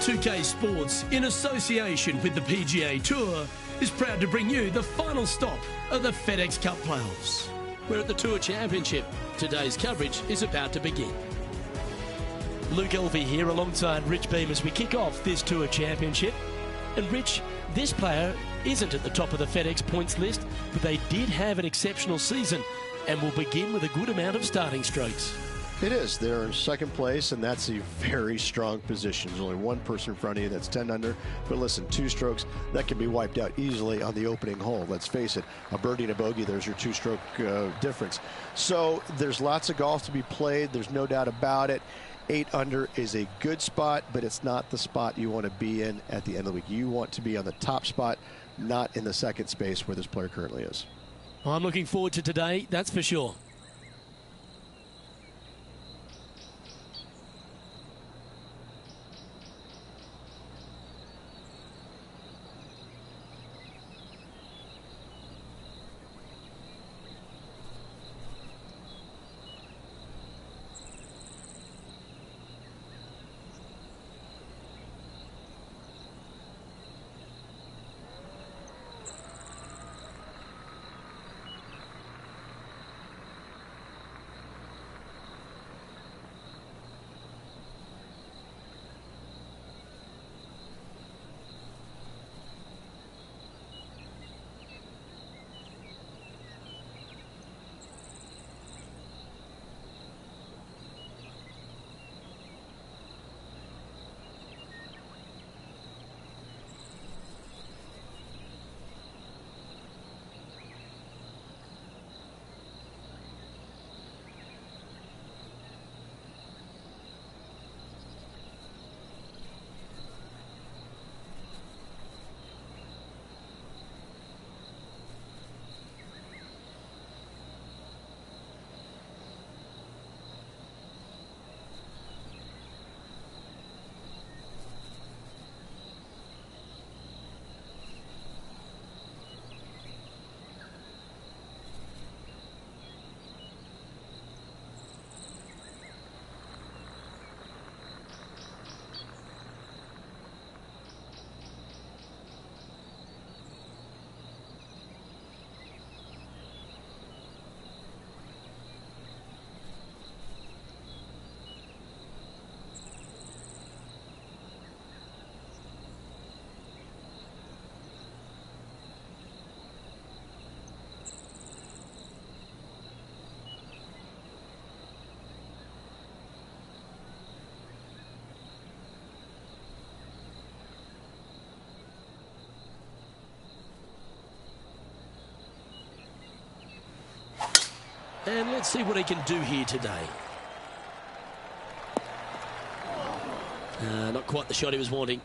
2K Sports, in association with the PGA Tour, is proud to bring you the final stop of the FedEx Cup playoffs. We're at the Tour Championship. Today's coverage is about to begin. Luke Elvey here alongside Rich Beam as we kick off this Tour Championship. And Rich, this player isn't at the top of the FedEx points list, but they did have an exceptional season and will begin with a good amount of starting strokes. It is. They're in second place, and that's a very strong position. There's only one person in front of you that's 10 under. But listen, 2 strokes, that can be wiped out easily on the opening hole. Let's face it, a birdie and a bogey, there's your 2-stroke difference. So there's lots of golf to be played. There's no doubt about it. 8 under is a good spot, but it's not the spot you want to be in at the end of the week. You want to be on the top spot, not in the second space where this player currently is. Well, I'm looking forward to today, that's for sure. And let's see what he can do here today. Not quite the shot he was wanting.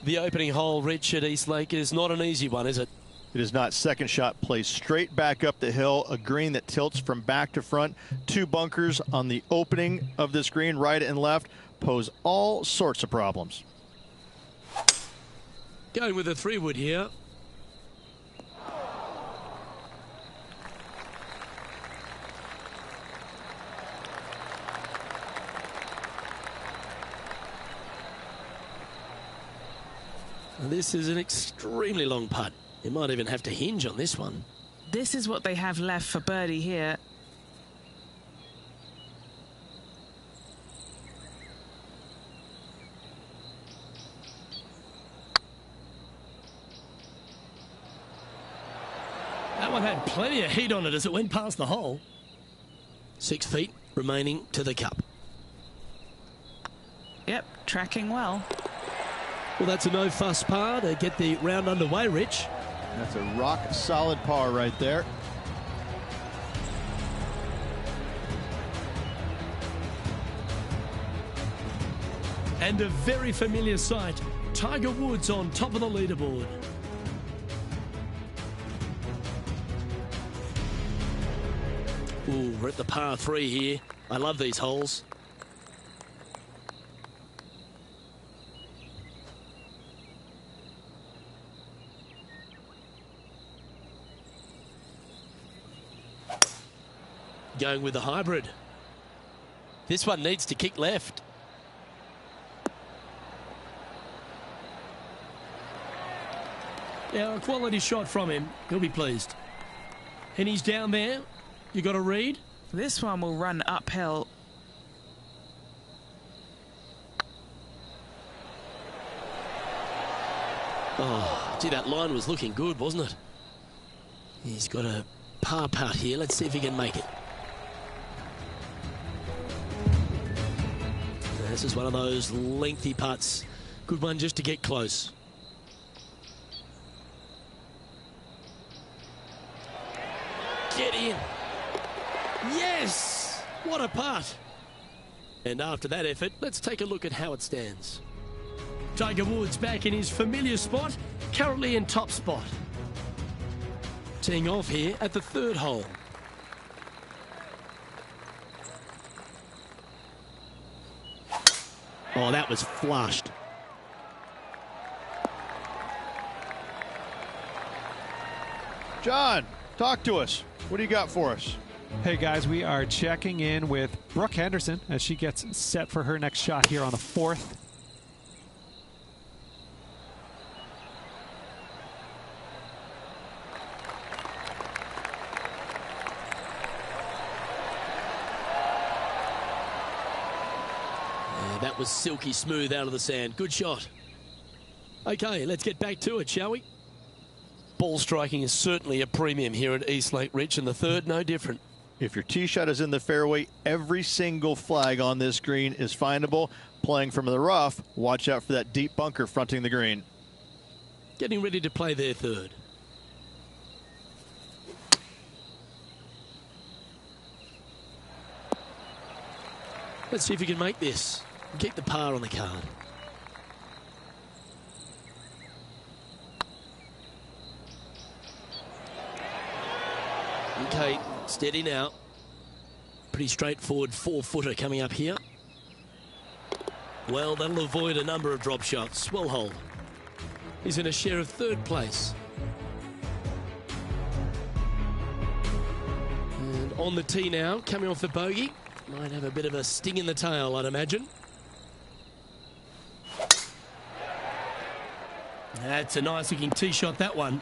The opening hole, Rich, at Eastlake is not an easy one, is it? It is not. Second shot plays straight back up the hill, a green that tilts from back to front. 2 bunkers on the opening of this green, right and left, pose all sorts of problems. Going with a 3-wood here. This is an extremely long putt. You might even have to hinge on this one. This is what they have left for birdie here. That one had plenty of heat on it as it went past the hole. 6 feet remaining to the cup. Yep, tracking well. Well, that's a no-fuss par to get the round underway, Rich. That's a rock-solid par right there. And a very familiar sight, Tiger Woods on top of the leaderboard. Ooh, we're at the par 3 here. I love these holes. Going with the hybrid. This one needs to kick left. Yeah, a quality shot from him. He'll be pleased. And he's down there. You got a read? This one will run uphill. Oh, gee, that line was looking good, wasn't it? He's got a par putt here. Let's see if he can make it. This is one of those lengthy putts. Good one just to get close. Get in. Yes! What a putt. And after that effort, let's take a look at how it stands. Tiger Woods back in his familiar spot, currently in top spot. Teeing off here at the third hole. Oh, that was flushed. John, talk to us. What do you got for us? Hey guys, we are checking in with Brooke Henderson as she gets set for her next shot here on the 4th. That was silky smooth out of the sand. Good shot. Okay, let's get back to it, shall we? Ball striking is certainly a premium here at East Lake Rich, and the third no different. If your tee shot is in the fairway, every single flag on this green is findable. Playing from the rough, watch out for that deep bunker fronting the green. Getting ready to play their third. Let's see if you can make this. Keep the par on the card. Okay, steady now. Pretty straightforward 4-footer coming up here. Well, that'll avoid a number of drop shots. Well hold. He's in a share of third place. And on the tee now, coming off the bogey. Might have a bit of a sting in the tail, I'd imagine. That's a nice looking tee shot, that one.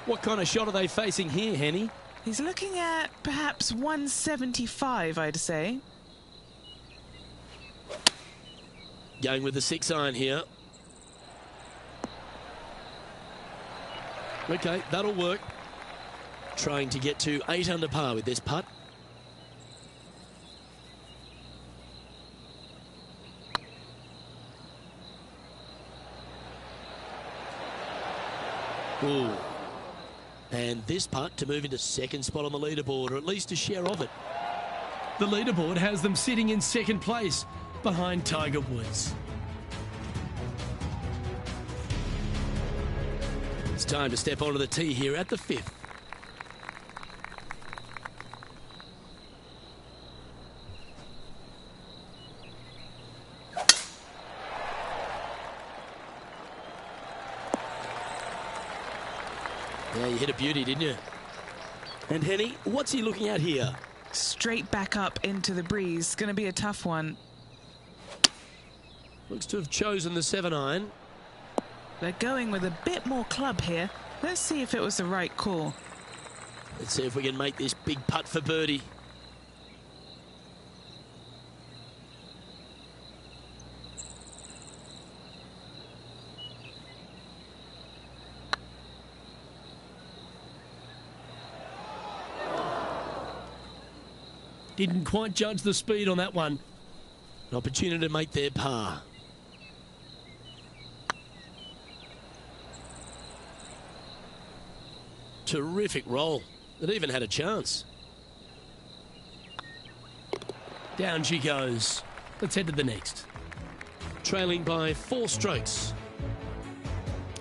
What kind of shot are they facing here, Henny? He's looking at perhaps 175, I'd say. Going with the 6-iron here. Okay, that'll work. Trying to get to 8 under par with this putt. Ooh. And this putt to move into second spot on the leaderboard, or at least a share of it. The leaderboard has them sitting in second place behind Tiger Woods. It's time to step onto the tee here at the 5th. Yeah, you hit a beauty, didn't you? And Henny, what's he looking at here? Straight back up into the breeze. Going to be a tough one. Looks to have chosen the 7-iron. They're going with a bit more club here. Let's see if it was the right call. Let's see if we can make this big putt for birdie. Didn't quite judge the speed on that one. An opportunity to make their par. Terrific roll. It even had a chance. Down she goes. Let's head to the next. Trailing by 4 strokes.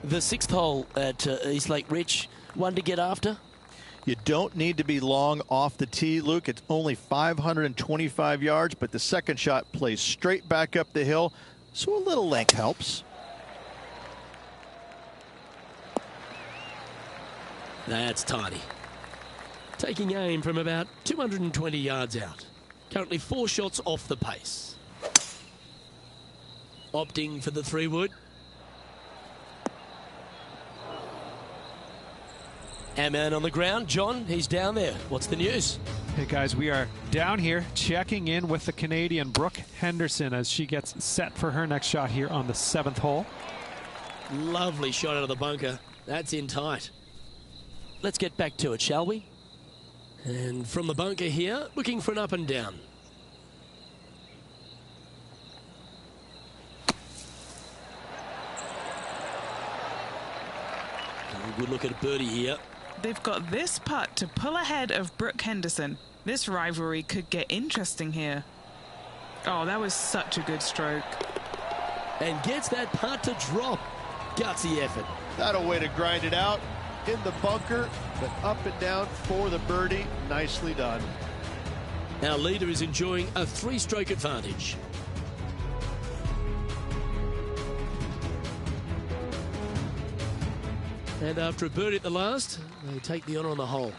The 6th hole at East Lake Rich, one to get after. You don't need to be long off the tee, Luke. It's only 525 yards, but the second shot plays straight back up the hill, so a little length helps. That's tidy. Taking aim from about 220 yards out. Currently 4 shots off the pace. Opting for the 3-wood. Our man on the ground, John, he's down there. What's the news? Hey guys, we are down here checking in with the Canadian Brooke Henderson as she gets set for her next shot here on the 7th hole. Lovely shot out of the bunker. That's in tight. Let's get back to it, shall we? And from the bunker here, looking for an up and down. Good look at birdie here. They've got this putt to pull ahead of Brooke Henderson. This rivalry could get interesting here. Oh, that was such a good stroke. And gets that putt to drop. Gutsy effort. That a way to grind it out in the bunker, but up and down for the birdie. Nicely done. Our leader is enjoying a 3-stroke advantage. And after a birdie at the last, they take the honour on the hole.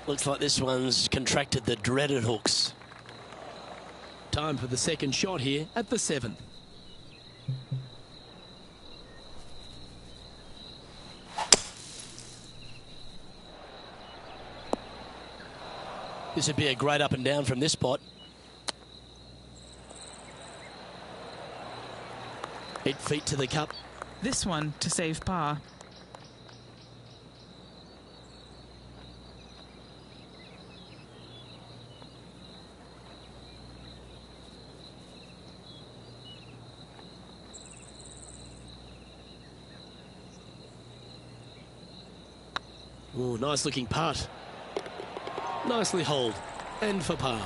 Looks like this one's contracted the dreaded hooks. Time for the second shot here at the 7th. This would be a great up and down from this spot. 8 feet to the cup. This one to save par. Oh, nice looking putt. Nicely holed. And for par.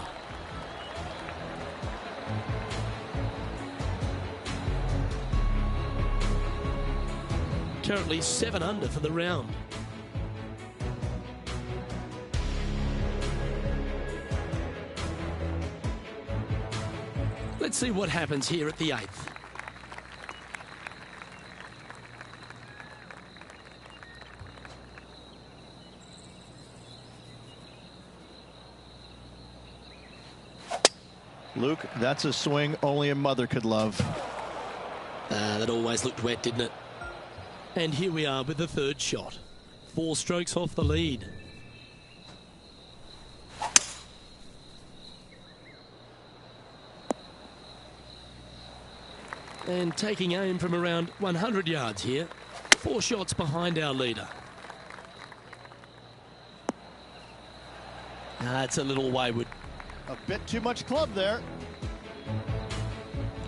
Currently 7 under for the round. Let's see what happens here at the 8th. Luke, that's a swing only a mother could love. That always looked wet, didn't it? And here we are with the 3rd shot. 4 strokes off the lead. And taking aim from around 100 yards here. 4 shots behind our leader. That's a little wayward. A bit too much club there.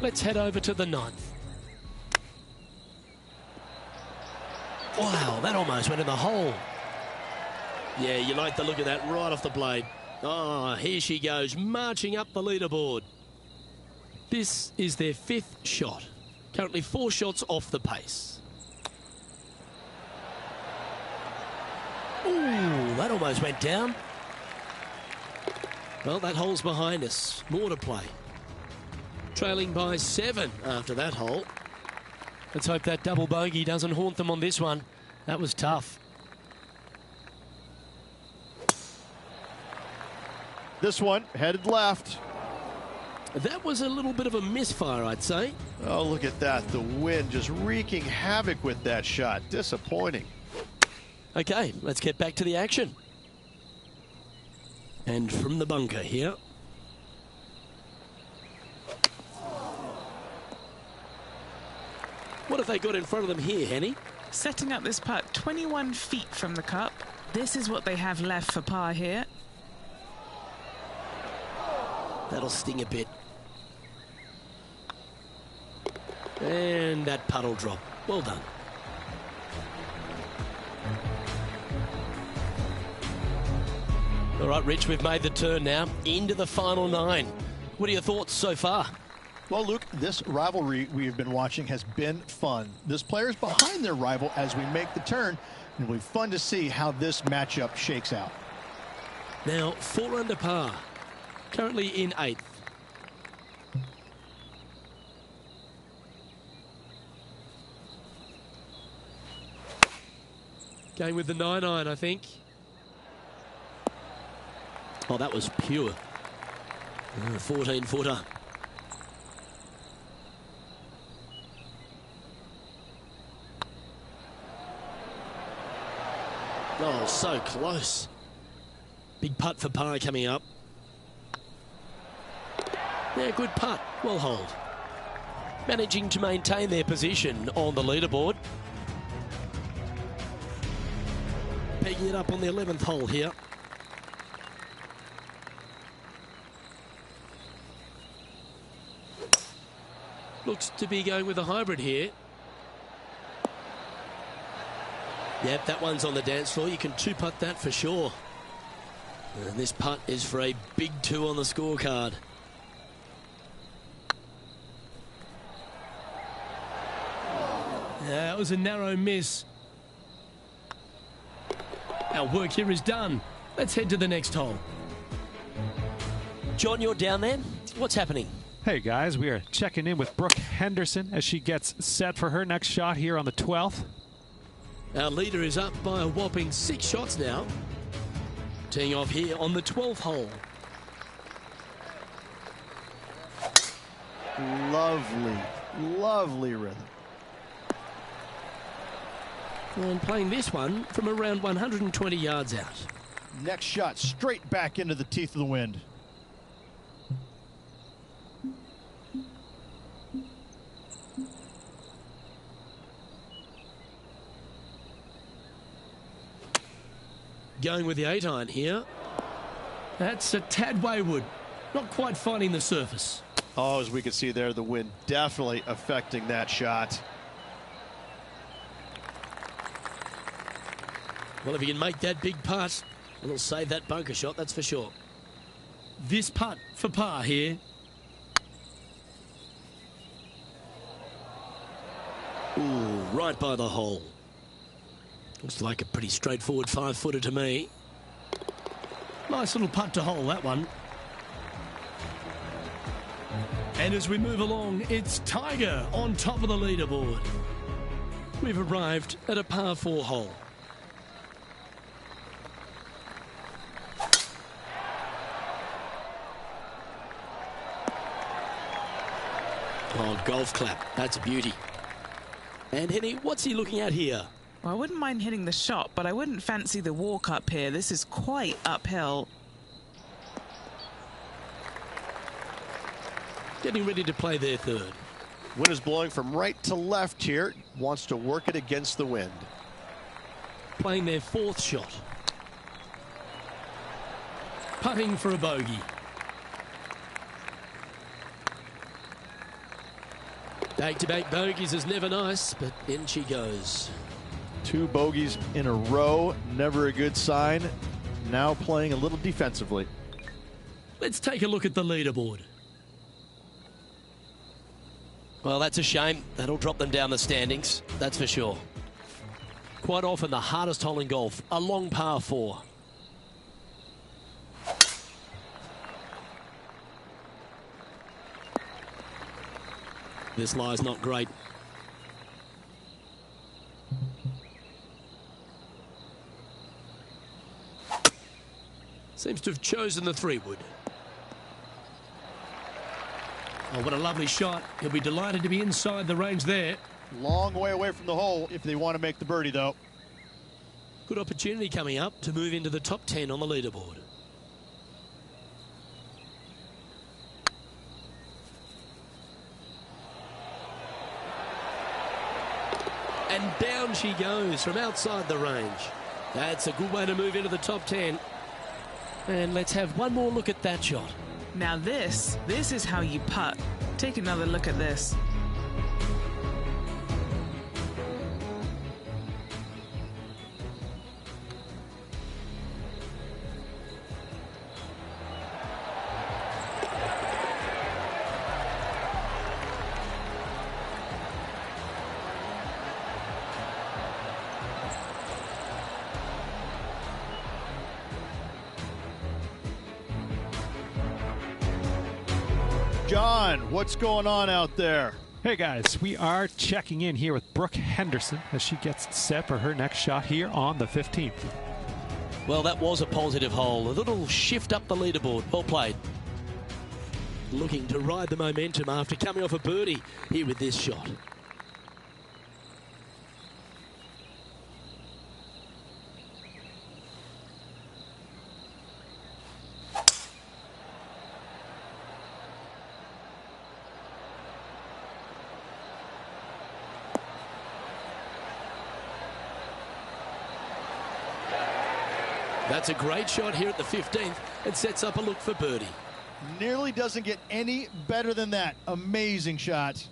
Let's head over to the 9th. Wow, that almost went in the hole. Yeah, you like the look of that right off the blade. Oh, here she goes, marching up the leaderboard. This is their 5th shot. Currently 4 shots off the pace. Ooh, that almost went down. Well, that hole's behind us. More to play. Trailing by 7 after that hole. Let's hope that double bogey doesn't haunt them on this one. That was tough. This one headed left. That was a little bit of a misfire, I'd say. Oh, look at that. The wind just wreaking havoc with that shot. Disappointing. Okay, let's get back to the action. And from the bunker here. What have they got in front of them here, Henny? Setting up this putt 21 feet from the cup. This is what they have left for par here. That'll sting a bit. And that putt'll drop. Well done. All right, Rich, we've made the turn now into the final 9. What are your thoughts so far? Well, Luke, this rivalry we've been watching has been fun. This player's behind their rival as we make the turn, and it'll be fun to see how this matchup shakes out. Now, 4 under par. Currently in 8th. Going with the 9-iron, I think. Oh, that was pure. 14-footer. Oh, so close. Big putt for par coming up. Yeah, good putt. Well hold. Managing to maintain their position on the leaderboard. Picking it up on the 11th hole here. Looks to be going with a hybrid here. Yep, that one's on the dance floor. You can two-putt that for sure. And this putt is for a big 2 on the scorecard. That was a narrow miss. Our work here is done. Let's head to the next hole. John, you're down there. What's happening? Hey guys, we are checking in with Brooke Henderson as she gets set for her next shot here on the 12th. Our leader is up by a whopping 6 shots now. Teeing off here on the 12th hole. Lovely, lovely rhythm. And playing this one from around 120 yards out. Next shot straight back into the teeth of the wind. Going with the 8-iron here. That's a tad wayward. Not quite finding the surface. Oh, as we can see there, the wind definitely affecting that shot. Well, if you can make that big putt, it'll save that bunker shot, that's for sure. This putt for par here. Ooh, right by the hole. Looks like a pretty straightforward 5-footer to me. Nice little putt to hole, that one. And as we move along, it's Tiger on top of the leaderboard. We've arrived at a par 4 hole. Oh, golf clap. That's a beauty. And Henny, what's he looking at here? Well, I wouldn't mind hitting the shot, but I wouldn't fancy the walk up here. This is quite uphill. Getting ready to play their third. Wind is blowing from right to left here. Wants to work it against the wind. Playing their 4th shot. Putting for a bogey. Back-to-back bogeys is never nice, but in she goes. 2 bogeys in a row, never a good sign. Now playing a little defensively. Let's take a look at the leaderboard. Well, that's a shame. That'll drop them down the standings, that's for sure. Quite often the hardest hole in golf, a long par 4. This lie's not great. Seems to have chosen the 3-wood. Oh, what a lovely shot. He'll be delighted to be inside the range there. Long way away from the hole if they want to make the birdie, though. Good opportunity coming up to move into the top 10 on the leaderboard. And down she goes from outside the range. That's a good way to move into the top 10. And let's have one more look at that shot. Now this is how you putt. Take another look at this. John, what's going on out there? Hey guys, we are checking in here with Brooke Henderson as she gets set for her next shot here on the 15th. Well, that was a positive hole. A little shift up the leaderboard. Well played. looking to ride the momentum after coming off a birdie here with this shot. That's a great shot here at the 15th and sets up a look for birdie. Nearly doesn't get any better than that. Amazing shot.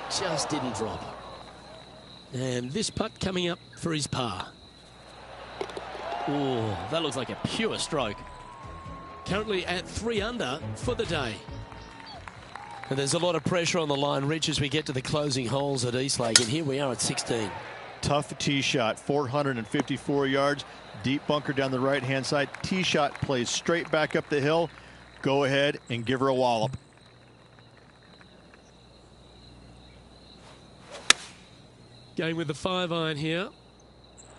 Just didn't drop. And this putt coming up for his par. Oh, that looks like a pure stroke. Currently at 3 under for the day. And there's a lot of pressure on the line, Rich, as we get to the closing holes at Eastlake. And here we are at 16. Tough tee shot, 454 yards, deep bunker down the right-hand side. Tee shot plays straight back up the hill. Go ahead and give her a wallop. Going with the 5-iron here.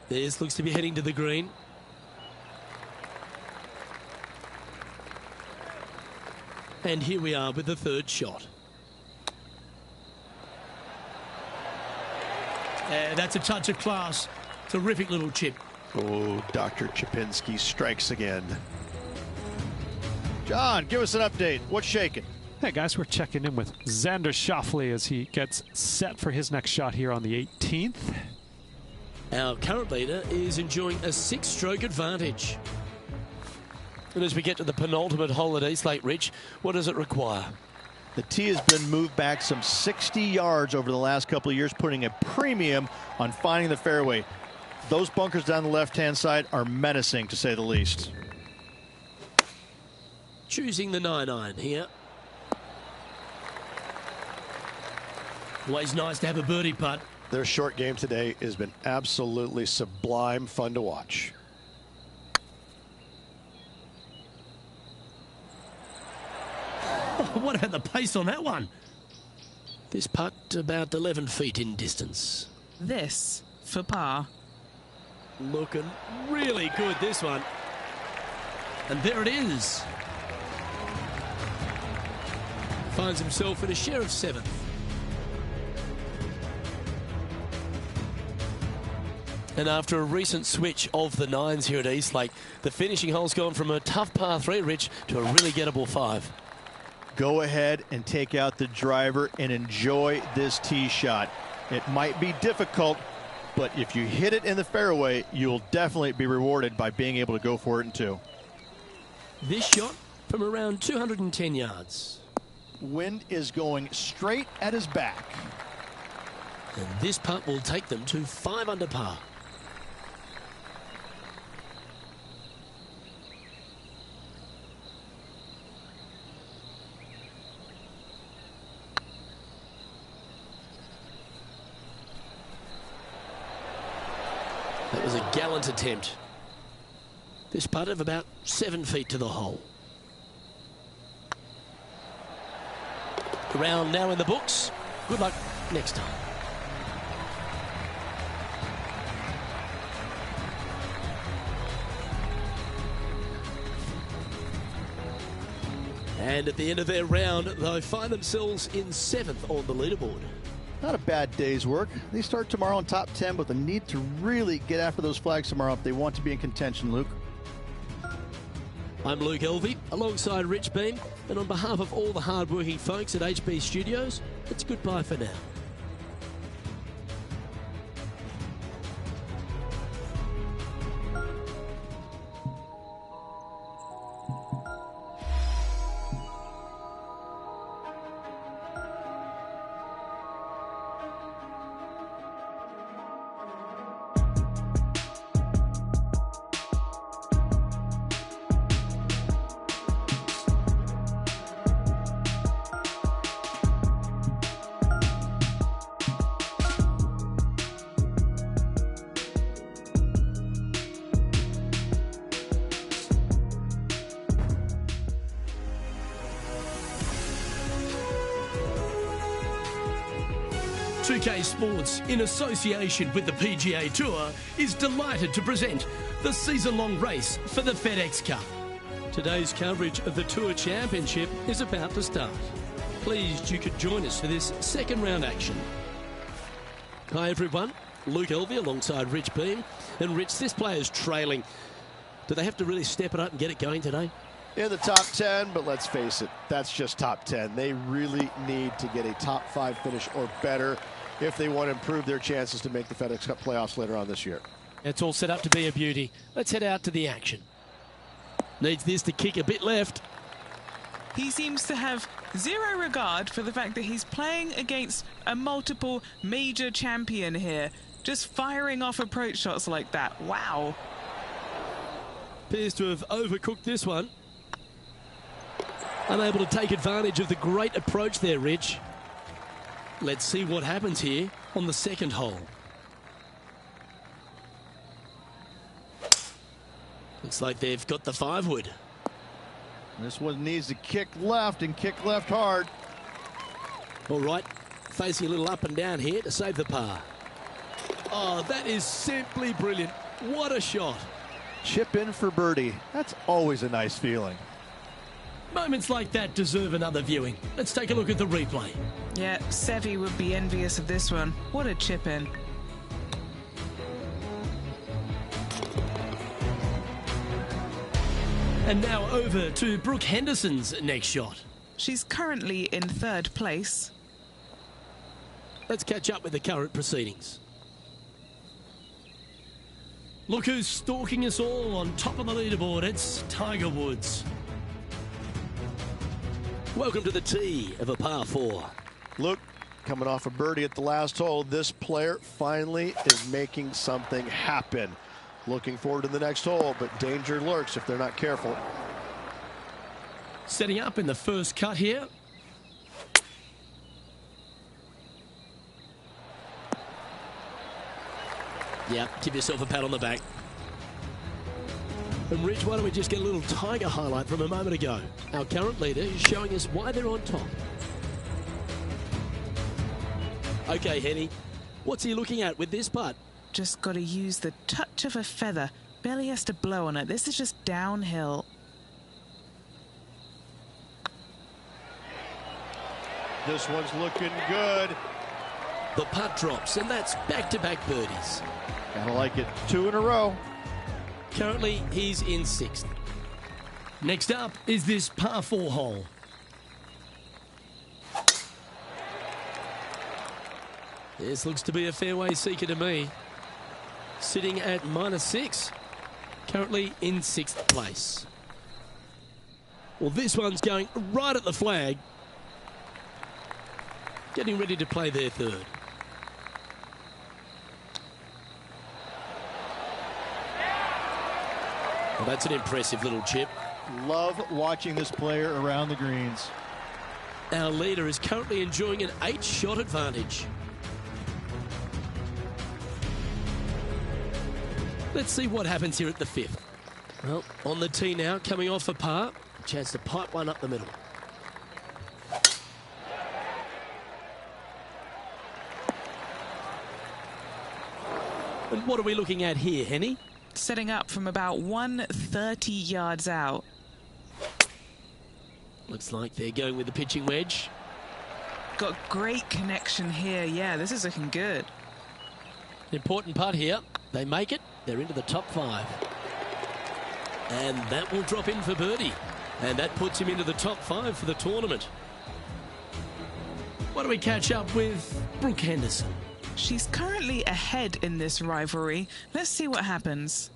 This looks to be heading to the green. And here we are with the 3rd shot. That's a touch of class. Terrific little chip. Oh, Dr. Chipinski strikes again. John, give us an update. What's shaking? Hey guys, we're checking in with Xander Schauffele as he gets set for his next shot here on the 18th. Our current leader is enjoying a 6-stroke advantage. And as we get to the penultimate hole at Eastlake, Rich, what does it require? The tee has been moved back some 60 yards over the last couple of years, putting a premium on finding the fairway. Those bunkers down the left-hand side are menacing, to say the least. Choosing the 9-iron here. Always nice to have a birdie putt. Their short game today has been absolutely sublime fun to watch. What about the pace on that one? This putt about 11 feet in distance. This for par. Looking really good, this one. And there it is. Finds himself in a share of 7th. And after a recent switch of the 9s here at Eastlake, the finishing hole's gone from a tough par 3, Rich, to a really gettable 5. Go ahead and take out the driver and enjoy this tee shot. It might be difficult, but if you hit it in the fairway, you'll definitely be rewarded by being able to go for it in 2. This shot from around 210 yards. Wind is going straight at his back. And this putt will take them to 5 under par. That was a gallant attempt. This putt of about 7 feet to the hole. The round now in the books. Good luck next time. And at the end of their round, they find themselves in 7th on the leaderboard. Not a bad day's work. They start tomorrow in top 10 with a need to really get after those flags tomorrow if they want to be in contention, Luke. I'm Luke Elvey, alongside Rich Beam, and on behalf of all the hard-working folks at HB Studios, it's goodbye for now. UK Sports, in association with the PGA Tour, is delighted to present the season-long race for the FedEx Cup. Today's coverage of the Tour Championship is about to start. Pleased you could join us for this second round action. Hi everyone, Luke Elvey alongside Rich Beam. And Rich, this player's trailing. Do they have to really step it up and get it going today? In the top 10, but let's face it, that's just top 10. They really need to get a top 5 finish or better if they want to improve their chances to make the FedEx Cup playoffs later on this year. It's all set up to be a beauty. Let's head out to the action. Needs this to kick a bit left. He seems to have zero regard for the fact that he's playing against a multiple major champion here. Just firing off approach shots like that. Wow. Appears to have overcooked this one. Unable to take advantage of the great approach there, Rich. Let's see what happens here on the second hole. Looks like they've got the 5-wood. This one needs to kick left and kick left hard. All right, facing a little up and down here to save the par. Oh, that is simply brilliant. What a shot. Chip in for birdie. That's always a nice feeling. Moments like that deserve another viewing. Let's take a look at the replay. Yeah, Seve would be envious of this one. What a chip in. And now over to Brooke Henderson's next shot. She's currently in 3rd place. Let's catch up with the current proceedings. Look who's stalking us all on top of the leaderboard. It's Tiger Woods. Welcome to the tee of a par 4. Luke, coming off a birdie at the last hole, this player finally is making something happen. Looking forward to the next hole, but danger lurks if they're not careful. Setting up in the first cut here. Yeah, give yourself a pat on the back. And Rich, why don't we just get a little Tiger highlight from a moment ago? Our current leader is showing us why they're on top. Okay, Henny, what's he looking at with this putt? Just got to use the touch of a feather. Barely has to blow on it. This is just downhill. This one's looking good. The putt drops, and that's back-to-back birdies. Gotta like it. 2 in a row. Currently, he's in 6th. Next up is this par 4 hole. This looks to be a fairway seeker to me. Sitting at -6. Currently in 6th place. Well, this one's going right at the flag. Getting ready to play their 3rd. Well, that's an impressive little chip. Love watching this player around the greens. Our leader is currently enjoying an 8-shot advantage. Let's see what happens here at the 5th. Well, on the tee now, coming off a par. A chance to pipe one up the middle. And what are we looking at here, Henny? Setting up from about 130 yards out. Looks like they're going with the pitching wedge. Got great connection here. Yeah, this is looking good. Important putt here. They make it. They're into the top 5. And that will drop in for birdie. And that puts him into the top 5 for the tournament. Why don't we catch up with Brooke Henderson? She's currently ahead in this rivalry. Let's see what happens.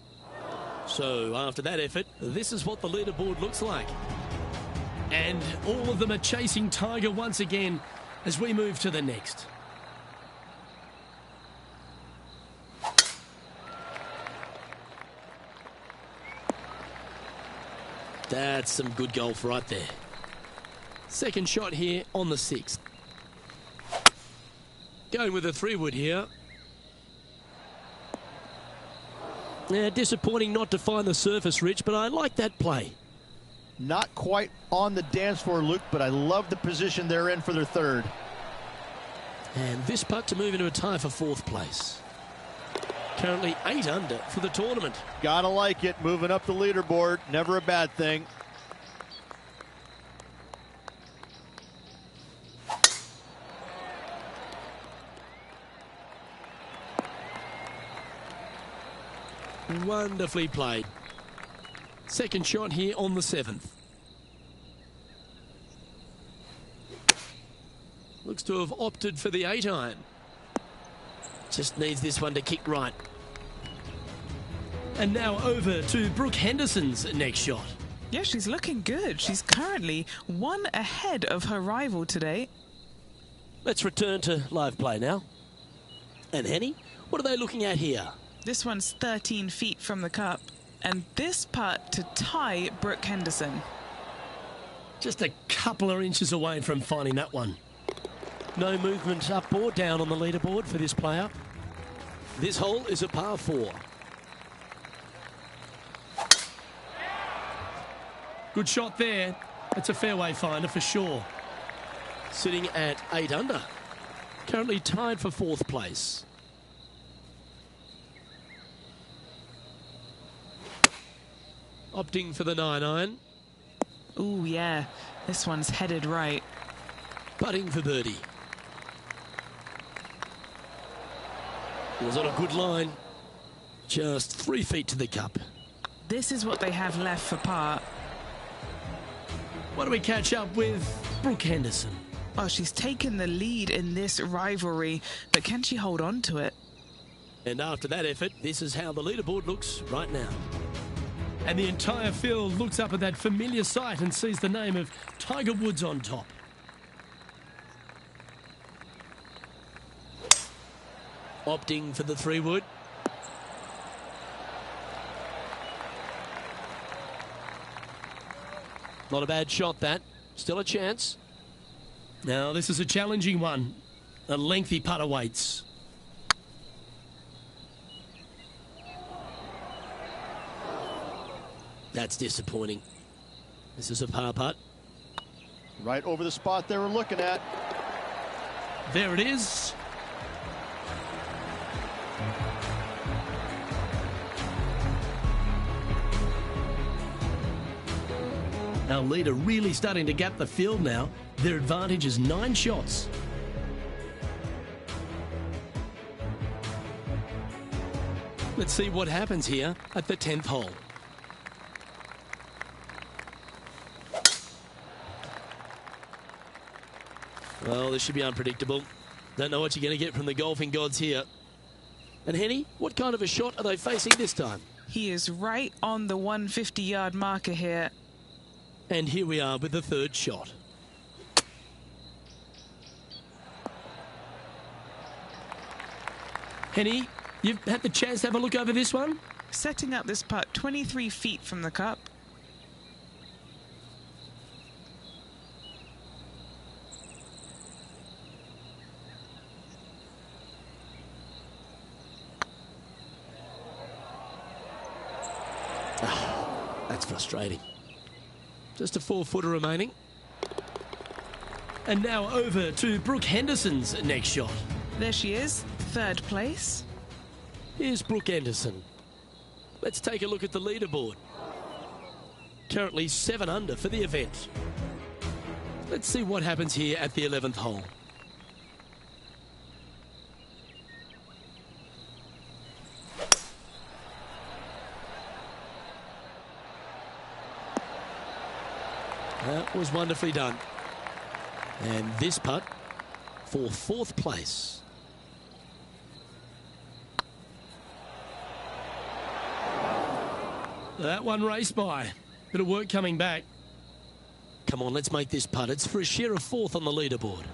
So after that effort, this is what the leaderboard looks like. And all of them are chasing Tiger once again as we move to the next. That's some good golf right there. Second shot here on the 6th. Going with a 3-wood here. Yeah, disappointing not to find the surface, Rich, but I like that play. Not quite on the dance floor, Luke, but I love the position they're in for their 3rd. And this putt to move into a tie for 4th place. Currently 8 under for the tournament. Gotta like it. Moving up the leaderboard. Never a bad thing. Wonderfully played. Second shot here on the 7th. Looks to have opted for the 8-iron. Just needs this one to kick right. And now over to Brooke Henderson's next shot. Yeah, she's looking good. She's currently one ahead of her rival today. Let's return to live play now. And Henny, what are they looking at here? This one's 13 feet from the cup. And this putt to tie Brooke Henderson. Just a couple of inches away from finding that one. No movement up or down on the leaderboard for this player. This hole is a par 4. Good shot there. It's a fairway finder for sure. Sitting at 8 under. Currently tied for 4th place. Opting for the 9-iron. Ooh, yeah. This one's headed right. Putting for birdie. It was on a good line. Just 3 feet to the cup. This is what they have left for par. What do we catch up with Brooke Henderson? Oh, she's taken the lead in this rivalry, but can she hold on to it? And after that effort, this is how the leaderboard looks right now. And the entire field looks up at that familiar sight and sees the name of Tiger Woods on top. Opting for the 3-wood. Not a bad shot, that. Still a chance. Now, this is a challenging one. A lengthy putt awaits. That's disappointing. This is a par putt. Right over the spot they were looking at. There it is. Our leader really starting to gap the field now. Their advantage is 9 shots. Let's see what happens here at the 10th hole. Well, this should be unpredictable. Don't know what you're going to get from the golfing gods here. And Henny, what kind of a shot are they facing this time? He is right on the 150-yard marker here. And here we are with the 3rd shot. Henny, you've had the chance to have a look over this one? Setting up this putt 23 feet from the cup. That's frustrating. Just a 4-footer remaining. And now over to Brooke Henderson's next shot. There she is, 3rd place. Here's Brooke Henderson. Let's take a look at the leaderboard. Currently 7 under for the event. Let's see what happens here at the 11th hole. That was wonderfully done. And this putt for 4th place. That one raced by. Bit of work coming back. Come on, let's make this putt. It's for a share of 4th on the leaderboard.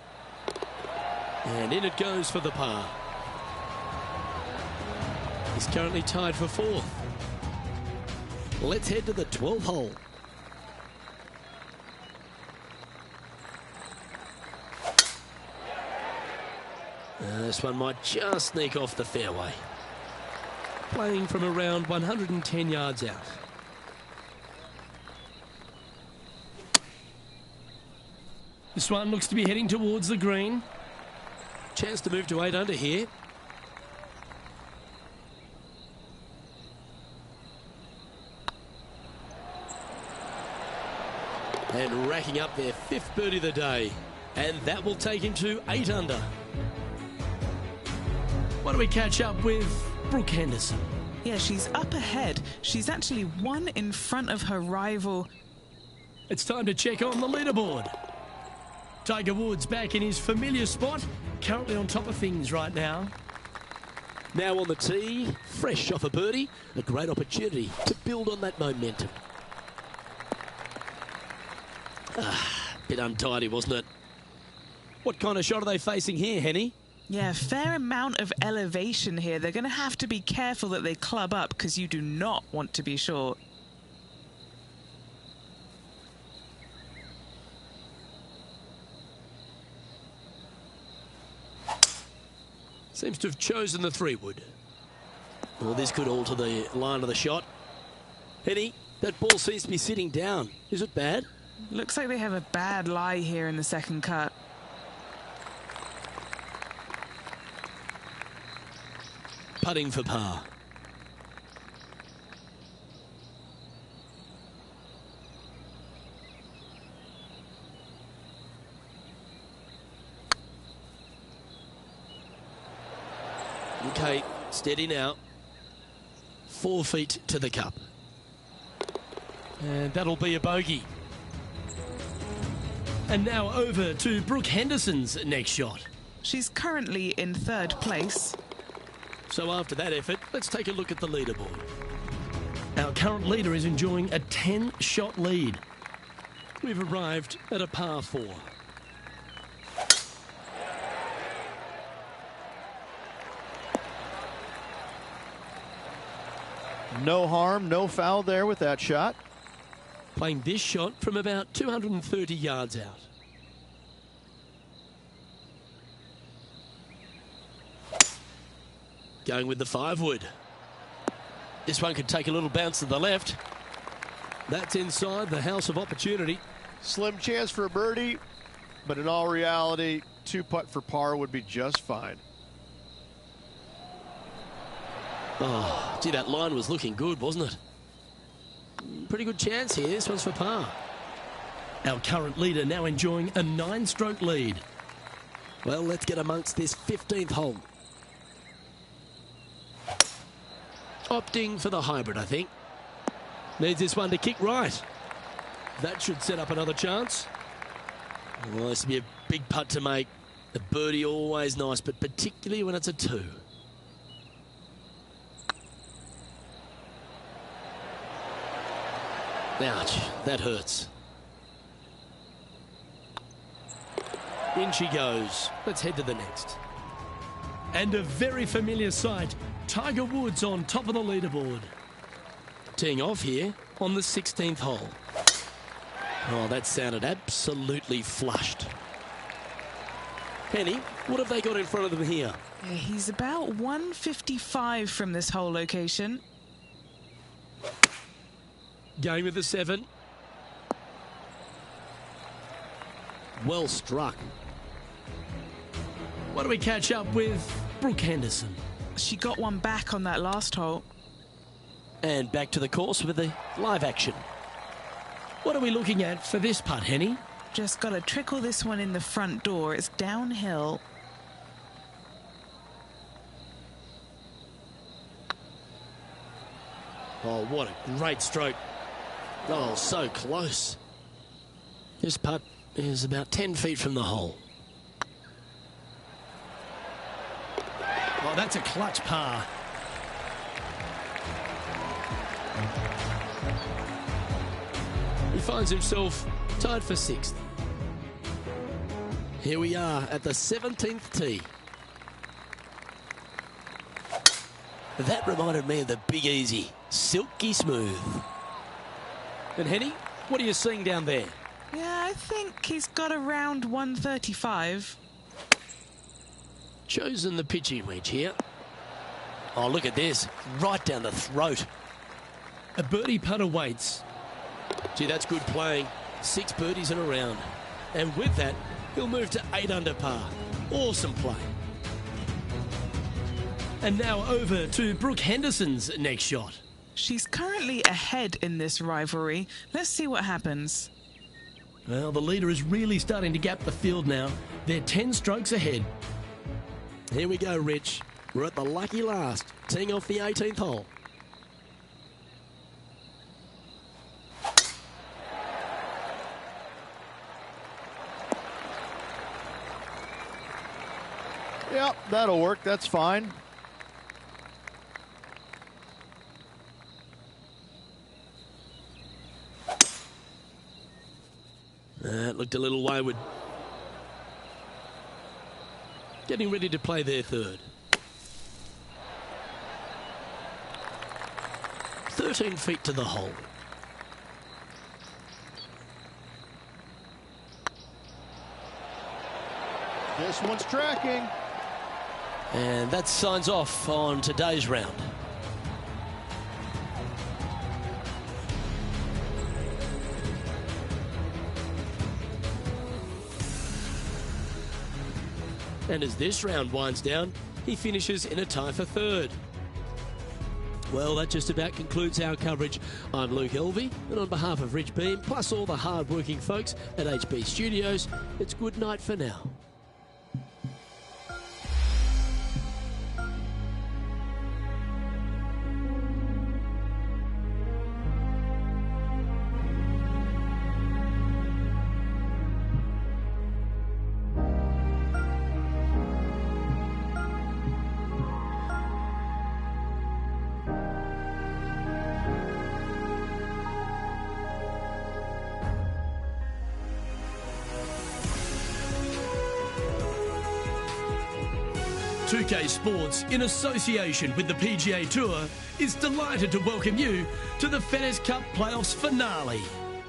And in it goes for the par. He's currently tied for 4th. Let's head to the 12th hole. This one might just sneak off the fairway. Playing from around 110 yards out. This one looks to be heading towards the green. Chance to move to 8 under here. And racking up their 5th birdie of the day. And that will take him to 8 under. What do we catch up with Brooke Henderson? Yeah, she's up ahead. She's actually one in front of her rival. It's time to check on the leaderboard. Tiger Woods back in his familiar spot, currently on top of things right now. Now on the tee, fresh off a birdie, a great opportunity to build on that momentum. Bit untidy, wasn't it? What kind of shot are they facing here, Henny? Yeah, fair amount of elevation here. They're going to have to be careful that they club up because you do not want to be short. Seems to have chosen the 3-wood. Well, this could alter the line of the shot. Henny, that ball seems to be sitting down. Is it bad? Looks like they have a bad lie here in the second cut. Putting for par. Okay, steady now. 4 feet to the cup. And that'll be a bogey. And now over to Brooke Henderson's next shot. She's currently in 3rd place. So after that effort, let's take a look at the leaderboard. Our current leader is enjoying a 10-shot lead. We've arrived at a par 4. No harm, no foul there with that shot. Playing this shot from about 230 yards out. Going with the 5-wood. This one could take a little bounce to the left. That's inside the house of opportunity. Slim chance for a birdie, but in all reality, 2-putt for par would be just fine. Oh, gee, that line was looking good, wasn't it? Pretty good chance here. This one's for par. Our current leader now enjoying a 9-stroke lead. Well, let's get amongst this 15th hole. Opting for the hybrid, I think. Needs this one to kick right. That should set up another chance. Well, this will be a big putt to make. A birdie always nice, but particularly when it's a 2. Ouch, that hurts. In she goes. Let's head to the next. And a very familiar sight, Tiger Woods on top of the leaderboard. Teeing off here on the 16th hole. Oh, that sounded absolutely flushed. Henny, what have they got in front of them here? Yeah, he's about 155 from this hole location. Going with the 7. Well struck. What do we catch up with Brooke Henderson? She got one back on that last hole. And back to the course with the live action. What are we looking at for this putt, Henny? Just got to trickle this one in the front door. It's downhill. Oh, what a great stroke. Oh, so close. This putt is about 10 feet from the hole. Oh, that's a clutch par. He finds himself tied for 6th. Here we are at the 17th tee. That reminded me of the Big Easy. Silky smooth. And Henny, what are you seeing down there? Yeah, I think he's got around 135. Chosen the pitching wedge here. Oh, look at this. Right down the throat. A birdie putt awaits. Gee, that's good playing. 6 birdies in a round. And with that, he'll move to 8 under par. Awesome play. And now over to Brooke Henderson's next shot. She's currently ahead in this rivalry. Let's see what happens. Well, the leader is really starting to gap the field now. They're 10 strokes ahead. Here we go, Rich. We're at the lucky last, teeing off the 18th hole. Yep, that'll work. That's fine. That looked a little wayward. Getting ready to play their third. 13 feet to the hole. This one's tracking. And that signs off on today's round. And as this round winds down, he finishes in a tie for third. Well, that just about concludes our coverage. I'm Luke Elvey, and on behalf of Rich Beam, plus all the hard-working folks at HB Studios, it's good night for now. .2K Sports, in association with the PGA Tour, is delighted to welcome you to the FedEx Cup Playoffs finale.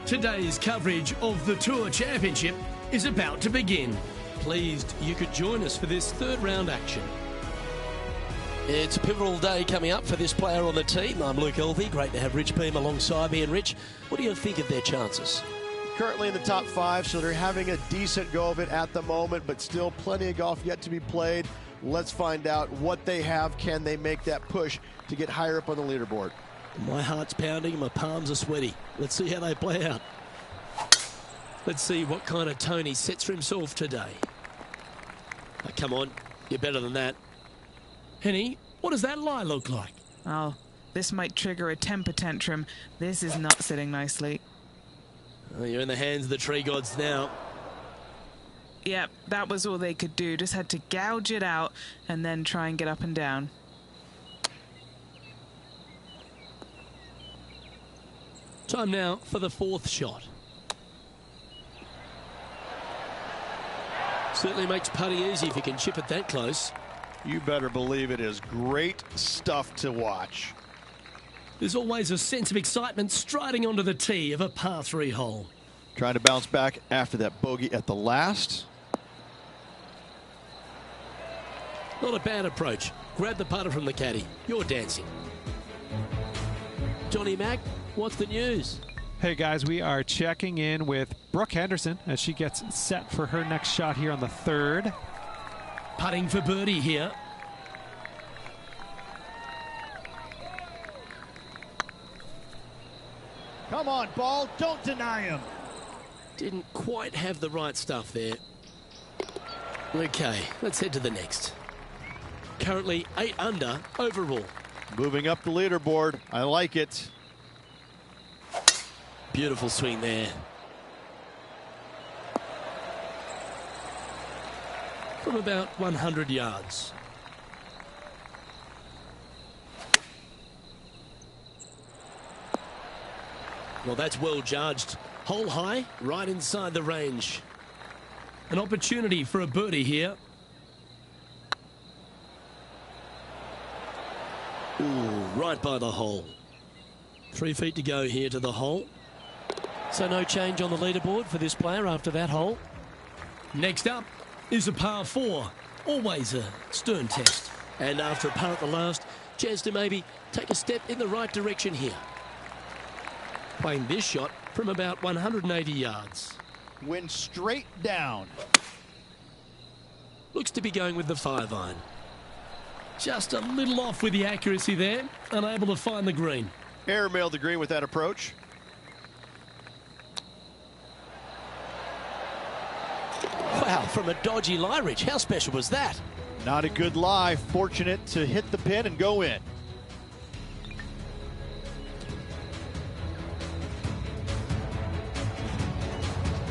Today's coverage of the Tour Championship is about to begin. Pleased you could join us for this third round action. It's a pivotal day coming up for this player on the team. I'm Luke Elvey. Great to have Rich Beam alongside me. And Rich, what do you think of their chances? Currently in the top 5, so they're having a decent go of it at the moment, but still plenty of golf yet to be played. Let's find out what they have. Can they make that push to get higher up on the leaderboard? My heart's pounding and my palms are sweaty. Let's see how they play out. Let's see what kind of tone he sets for himself today. Oh, come on, you're better than that. Henny, what does that lie look like? Oh, this might trigger a temper tantrum. This is not sitting nicely. Oh, you're in the hands of the tree gods now. Yep, that was all they could do. Just had to gouge it out and then try and get up and down. Time now for the fourth shot. Certainly makes putting easy if you can chip it that close. You better believe it is great stuff to watch. There's always a sense of excitement striding onto the tee of a par 3 hole. Trying to bounce back after that bogey at the last. Not a bad approach. Grab the putter from the caddy. You're dancing. Johnny Mack, what's the news? Hey guys, we are checking in with Brooke Henderson as she gets set for her next shot here on the third. Putting for birdie here. Come on, ball. Don't deny him. Didn't quite have the right stuff there. Okay, let's head to the next. Currently 8 under overall. Moving up the leaderboard. I like it. Beautiful swing there. From about 100 yards. Well, that's well judged. Hole high, right inside the range. An opportunity for a birdie here. Ooh, right by the hole. 3 feet to go here to the hole. So no change on the leaderboard for this player after that hole. Next up is a par 4. Always a stern test. And after a par at the last, chance to maybe take a step in the right direction here. Playing this shot from about 180 yards. Went straight down. Looks to be going with the 5-iron. Just a little off with the accuracy there. Unable to find the green. Airmailed the green with that approach. Wow, from a dodgy lie, Rich. How special was that? Not a good lie. Fortunate to hit the pin and go in.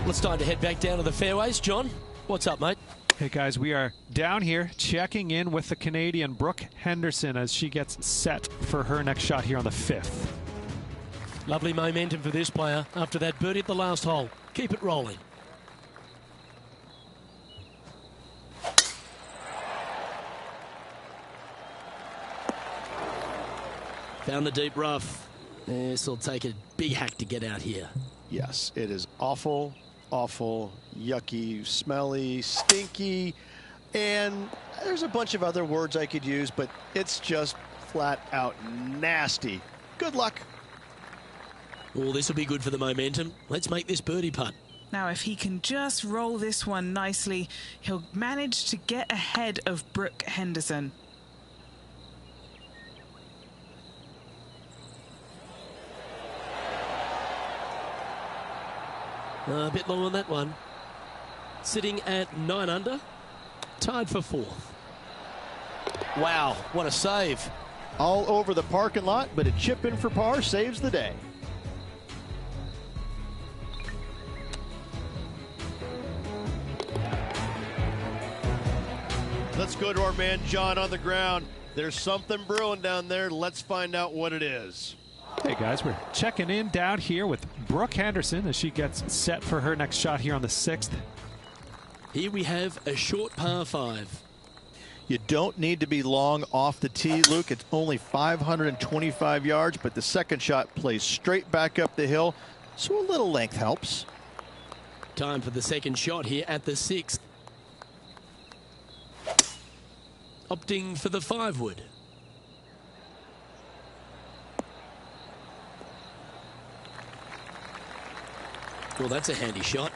Well, it's time to head back down to the fairways. John, what's up, mate? Hey guys, we are down here checking in with the Canadian Brooke Henderson as she gets set for her next shot here on the 5th. Lovely momentum for this player after that birdie at the last hole. Keep it rolling. Found the deep rough. This will take a big hack to get out here. Yes, it is awful, awful, yucky, smelly, stinky, and there's a bunch of other words I could use, but it's just flat out nasty. Good luck. Oh, this will be good for the momentum. Let's make this birdie putt. Now, if he can just roll this one nicely, he'll manage to get ahead of Brooke Henderson. A bit long on that one. Sitting at 9 under, tied for 4th. Wow, what a save. All over the parking lot, but a chip in for par saves the day. Let's go to our man John on the ground. There's something brewing down there. Let's find out what it is. Hey guys, we're checking in down here with Brooke Henderson as she gets set for her next shot here on the 6th. Here we have a short par 5. You don't need to be long off the tee, Luke. It's only 525 yards, but the second shot plays straight back up the hill, so a little length helps. Time for the second shot here at the 6th. Opting for the 5-wood. Well, that's a handy shot.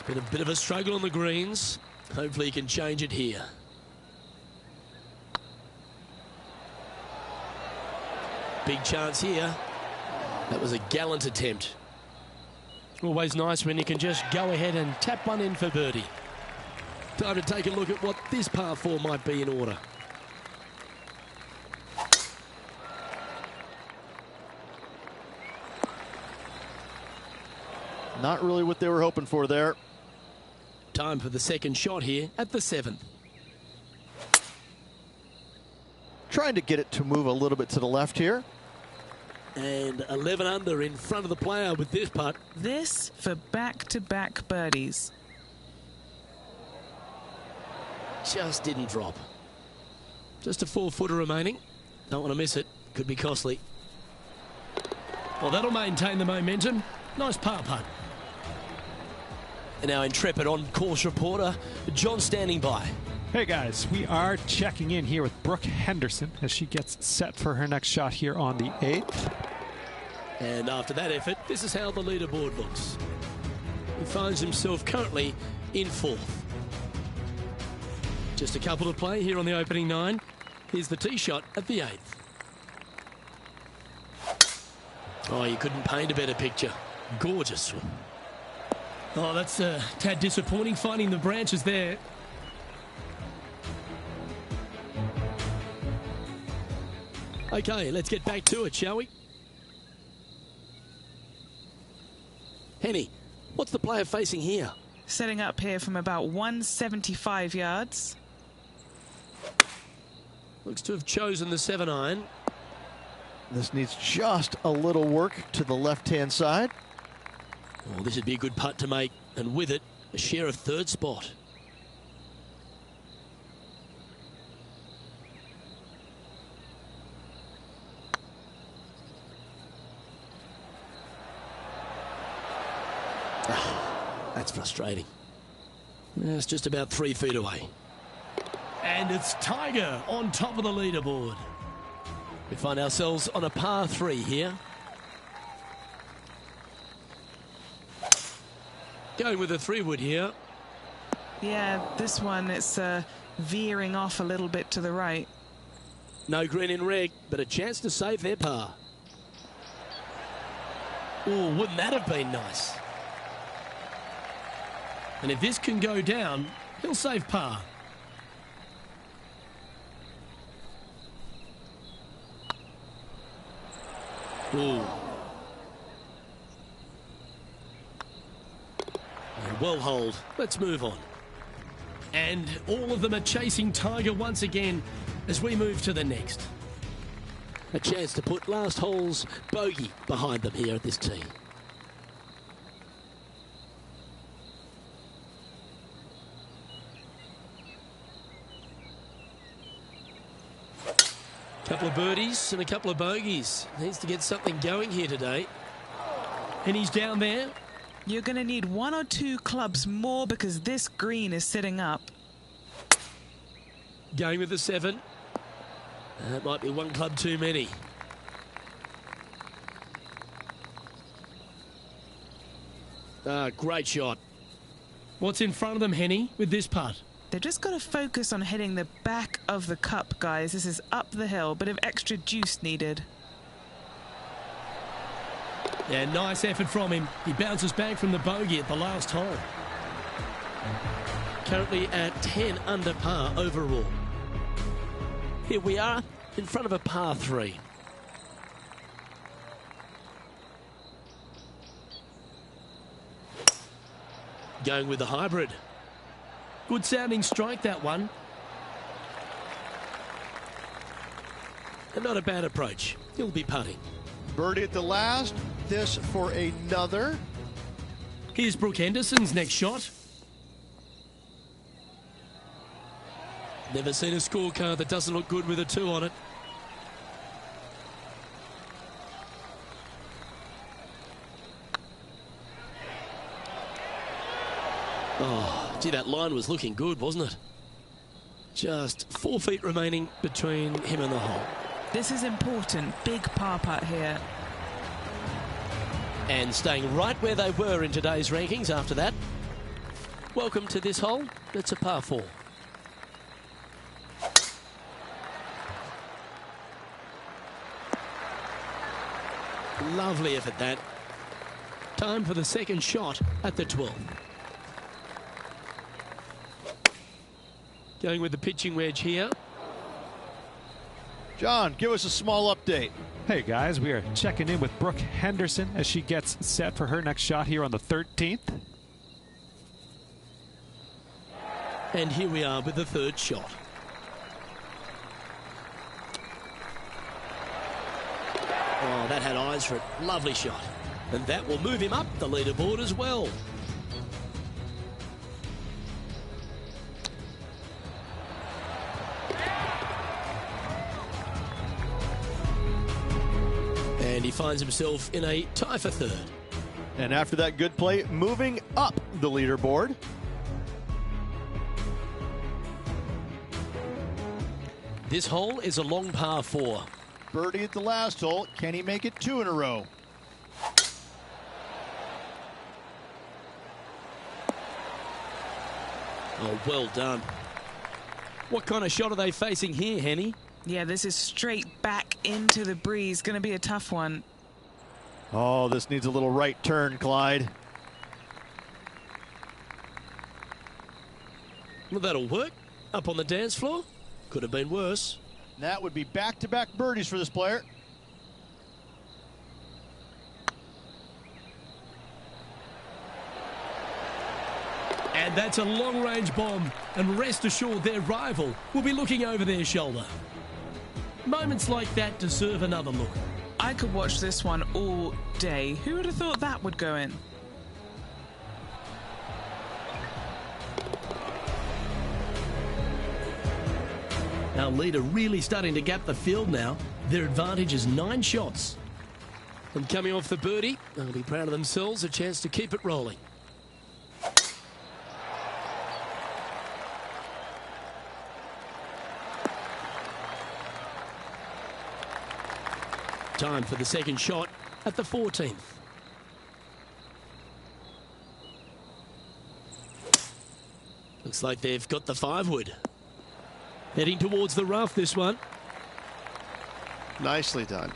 Been a bit of a struggle on the greens. Hopefully he can change it here. Big chance here. That was a gallant attempt. Always nice when you can just go ahead and tap one in for birdie. Time to take a look at what this par 4 might be in order. Not really what they were hoping for there. Time for the second shot here at the 7th. Trying to get it to move a little bit to the left here. And 11 under in front of the player with this putt. This for back-to-back birdies. Just didn't drop. Just a 4-footer remaining. Don't want to miss it. Could be costly. Well, that'll maintain the momentum. Nice par putt. And our intrepid on-course reporter, John, standing by. Hey guys, we are checking in here with Brooke Henderson as she gets set for her next shot here on the 8th. And after that effort, this is how the leaderboard looks. He finds himself currently in 4th. Just a couple to play here on the opening 9. Here's the tee shot at the 8th. Oh, you couldn't paint a better picture. Gorgeous swing. Oh, that's a tad disappointing, finding the branches there. Okay, let's get back to it, shall we? Henny, what's the player facing here? Setting up here from about 175 yards. Looks to have chosen the 7-iron. This needs just a little work to the left-hand side. Oh, this would be a good putt to make, and with it, a share of 3rd spot. That's frustrating. It's just about 3 feet away. And it's Tiger on top of the leaderboard. We find ourselves on a par 3 here. Going with a 3-wood here. Yeah, this one, it's veering off a little bit to the right. No green in red, but a chance to save their par. Oh, wouldn't that have been nice? And if this can go down, he'll save par. Ooh. Well holed. Let's move on. And all of them are chasing Tiger once again as we move to the next. A chance to put last hole's bogey behind them here at this tee. Couple of birdies and a couple of bogeys. Needs to get something going here today. And he's down there. You're going to need 1 or 2 clubs more because this green is sitting up. Going with the 7. That might be 1 club too many. Great shot. What's in front of them, Henny, with this putt? They've just got to focus on hitting the back of the cup, guys. This is up the hill, bit of extra juice needed. Yeah, nice effort from him. He bounces back from the bogey at the last hole. Currently at 10 under par overall. Here we are in front of a par 3. Going with the hybrid. Good sounding strike, that one. And not a bad approach. He'll be putting. Birdie at the last. This for another. Here's Brooke Henderson's next shot. Never seen a scorecard that doesn't look good with a 2 on it. Oh, gee, that line was looking good, wasn't it? Just 4 feet remaining between him and the hole. This is important. Big par putt here. And staying right where they were in today's rankings after that. Welcome to this hole. It's a par 4. Lovely effort, that. Time for the second shot at the 12th. Going with the pitching wedge here. John, give us a small update. Hey guys, we are checking in with Brooke Henderson as she gets set for her next shot here on the 13th. And here we are with the third shot. Oh, that had eyes for it. Lovely shot. And that will move him up the leaderboard as well. And he finds himself in a tie for third. And after that good play, moving up the leaderboard. This hole is a long par 4. Birdie at the last hole. Can he make it 2 in a row? Oh, well done. What kind of shot are they facing here, Henny? Yeah, this is straight back into the breeze. Going to be a tough one. Oh, this needs a little right turn, Clyde. Well, that'll work. Up on the dance floor. Could have been worse. That would be back-to-back birdies for this player. And that's a long-range bomb. And rest assured, their rival will be looking over their shoulder. Moments like that deserve another look. I could watch this one all day. Who would have thought that would go in? Our leader really starting to gap the field now. Their advantage is 9 shots. And coming off the birdie, they'll be proud of themselves. A chance to keep it rolling. Time for the second shot at the 14th. Looks like they've got the 5-wood. Heading towards the rough, this one. Nicely done.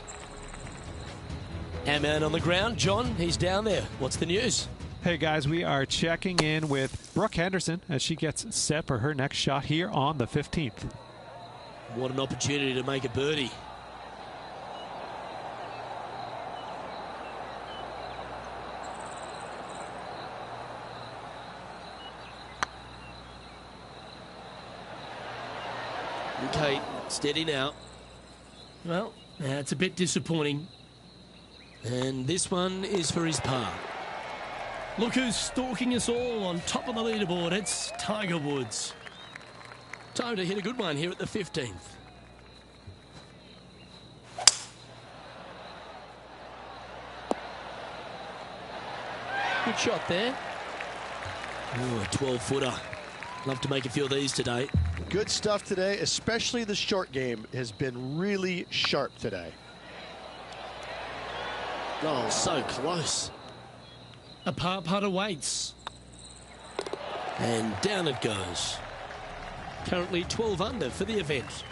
Our man on the ground, John, he's down there. What's the news? Hey guys, we are checking in with Brooke Henderson as she gets set for her next shot here on the 15th. What an opportunity to make a birdie. Okay, steady now. Well, that's a bit disappointing. And this one is for his par. Look who's stalking us all on top of the leaderboard. It's Tiger Woods. Time to hit a good one here at the 15th. Good shot there. Oh, a 12-footer. Love to make a few of these today. Good stuff today, especially the short game has been really sharp today. Oh, so close. A par putt awaits. And down it goes. Currently 12 under for the event.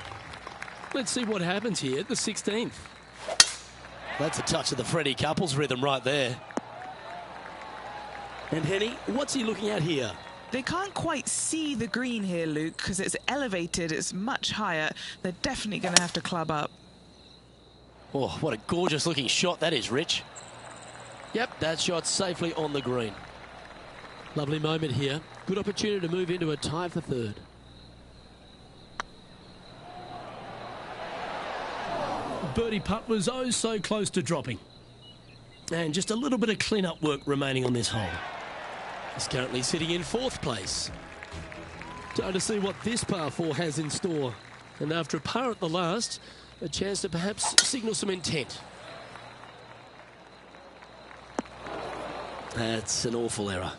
Let's see what happens here at the 16th. That's a touch of the Freddie Couples rhythm right there. And Henny, what's he looking at here? They can't quite see the green here, Luke, because it's elevated. It's much higher. They're definitely going to have to club up. Oh, what a gorgeous looking shot that is, Rich. Yep, that shot's safely on the green. Lovely moment here. Good opportunity to move into a tie for third. Birdie putt was oh so close to dropping. And just a little bit of clean-up work remaining on this hole. He's currently sitting in 4th place. Time to see what this par 4 has in store. And after a par at the last, a chance to perhaps signal some intent. That's an awful error.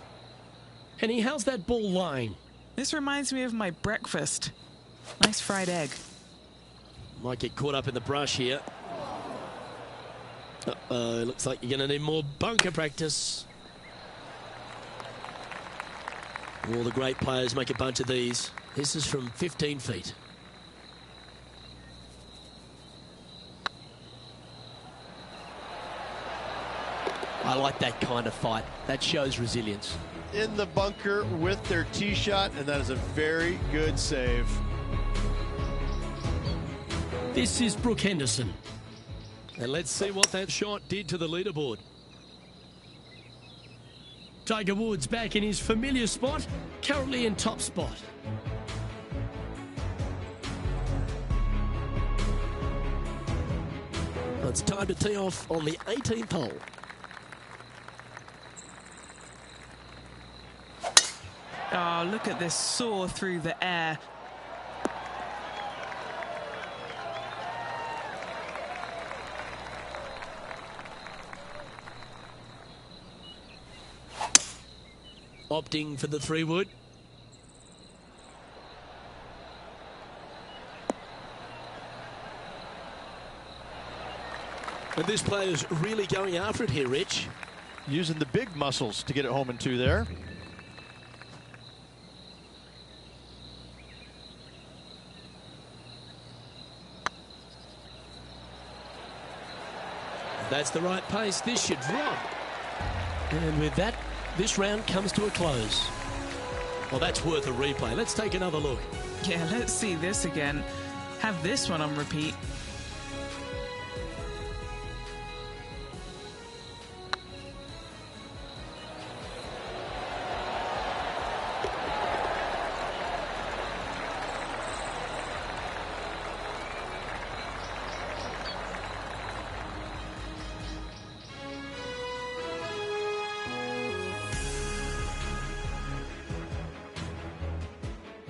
Henny, how's that ball lying? This reminds me of my breakfast. Nice fried egg. Might get caught up in the brush here. Uh-oh, looks like you're going to need more bunker practice. All the great players make a bunch of these. This is from 15 feet. I like that kind of fight. That shows resilience. In the bunker with their tee shot, and that is a very good save. This is Brooke Henderson. And let's see what that shot did to the leaderboard. Tiger Woods back in his familiar spot, currently in top spot. Well, it's time to tee off on the 18th hole. Oh, look at this soar through the air. Opting for the 3-wood. And this player's really going after it here, Rich. Using the big muscles to get it home in 2 there. That's the right pace. This should drop. And with that, this round comes to a close. Well, that's worth a replay. Let's take another look. Yeah, let's see this again. Have this one on repeat.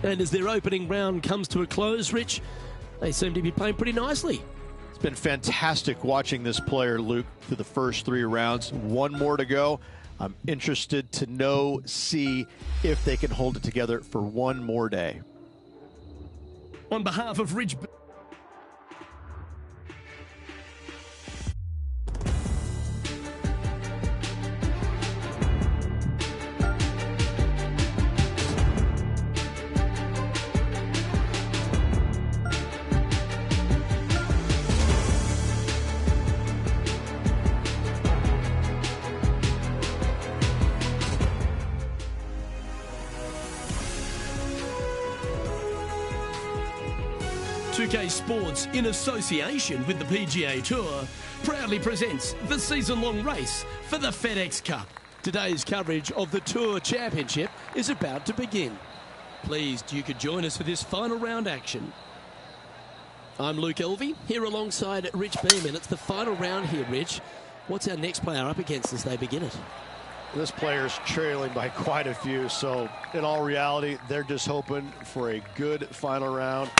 And as their opening round comes to a close, Rich, they seem to be playing pretty nicely. It's been fantastic watching this player, Luke, through the first 3 rounds. 1 more to go. I'm interested to see if they can hold it together for 1 more day. On behalf of Rich... UK Sports, in association with the PGA Tour, proudly presents the season-long race for the FedEx Cup. Today's coverage of the Tour Championship is about to begin. Pleased you could join us for this final round action. I'm Luke Elvey, here alongside Rich Beam, and it's the final round here, Rich. What's our next player up against as they begin it? This player's trailing by quite a few, so in all reality, they're just hoping for a good final round.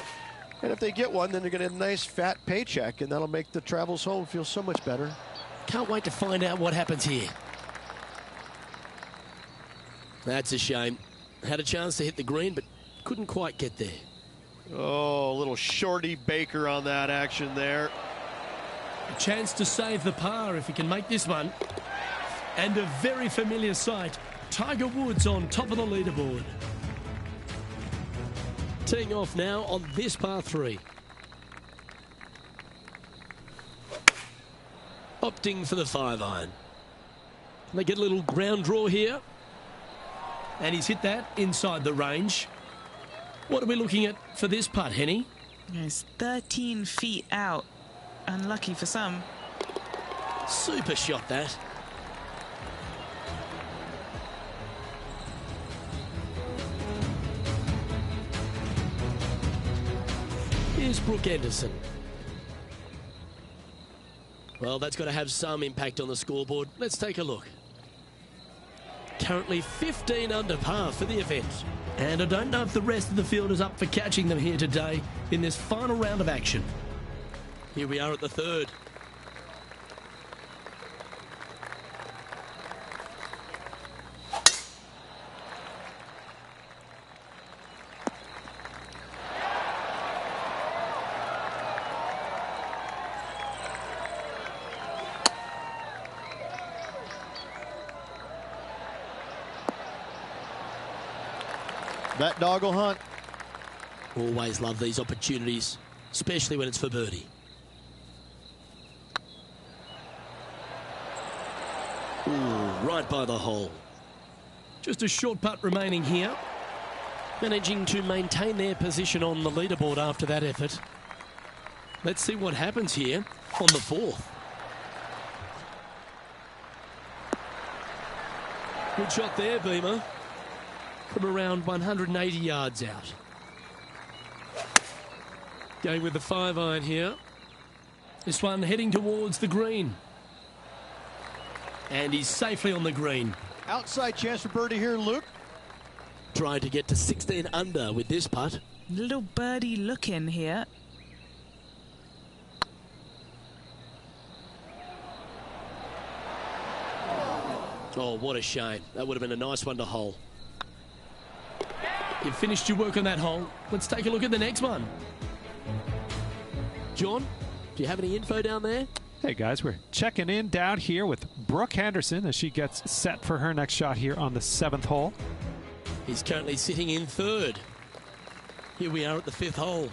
And if they get one, then they're going to get a nice fat paycheck, and that'll make the travels home feel so much better. Can't wait to find out what happens here. That's a shame. Had a chance to hit the green, but couldn't quite get there. Oh, a little shorty Baker on that action there. A chance to save the par if he can make this one. And a very familiar sight. Tiger Woods on top of the leaderboard. Teeing off now on this par 3. Opting for the 5-iron. They get a little ground draw here. And he's hit that inside the range. What are we looking at for this putt, Henny? It's 13 feet out. Unlucky for some. Super shot, that. Here's Brooke Henderson. Well, that's got to have some impact on the scoreboard. Let's take a look. Currently 15 under par for the event. And I don't know if the rest of the field is up for catching them here today in this final round of action. Here we are at the 3rd. That dog will hunt. Always love these opportunities, especially when it's for birdie. Ooh, right by the hole. Just a short putt remaining here. Managing to maintain their position on the leaderboard after that effort. Let's see what happens here on the 4th. Good shot there, Beamer. From around 180 yards out. Going with the 5-iron here. This one heading towards the green. And he's safely on the green. Outside chance for birdie here, Luke. Trying to get to 16 under with this putt. Little birdie looking here. Oh, what a shame. That would have been a nice one to hole. You've finished your work on that hole. Let's take a look at the next one. John, do you have any info down there? Hey guys, we're checking in down here with Brooke Henderson as she gets set for her next shot here on the 7th hole. He's currently sitting in 3rd. Here we are at the 5th hole.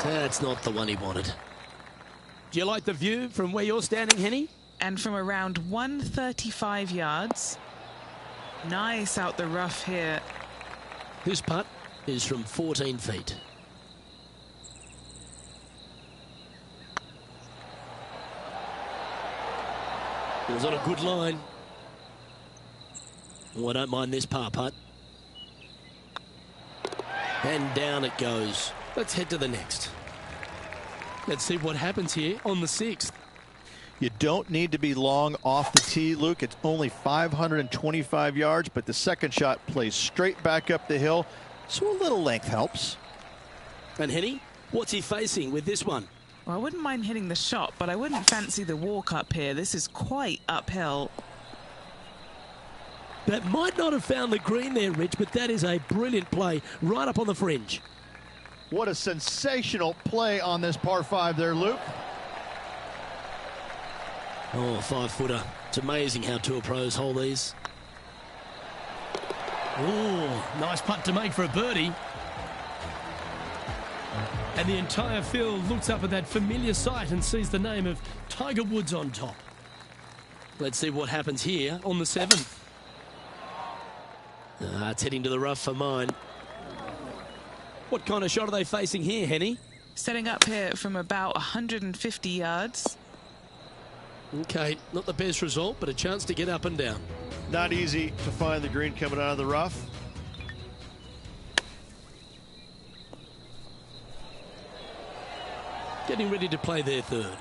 That's not the one he wanted. Do you like the view from where you're standing, Henny? And from around 135 yards. Nice out the rough here. This putt is from 14 feet. It was on a good line. Oh, I don't mind this par putt. And down it goes. Let's head to the next. Let's see what happens here on the 6th. You don't need to be long off the tee, Luke. It's only 525 yards, but the second shot plays straight back up the hill, so a little length helps. And Henny, what's he facing with this one? Well, I wouldn't mind hitting the shot, but I wouldn't fancy the walk up here. This is quite uphill. That might not have found the green there, Rich, but that is a brilliant play right up on the fringe. What a sensational play on this par 5 there, Luke. Oh, 5-footer. It's amazing how tour pros hold these. Oh, nice putt to make for a birdie. And the entire field looks up at that familiar sight and sees the name of Tiger Woods on top. Let's see what happens here on the 7th. It's heading to the rough for mine. What kind of shot are they facing here, Henny? Setting up here from about 150 yards. Okay, not the best result, but a chance to get up and down. Not easy to find the green coming out of the rough. Getting ready to play their third.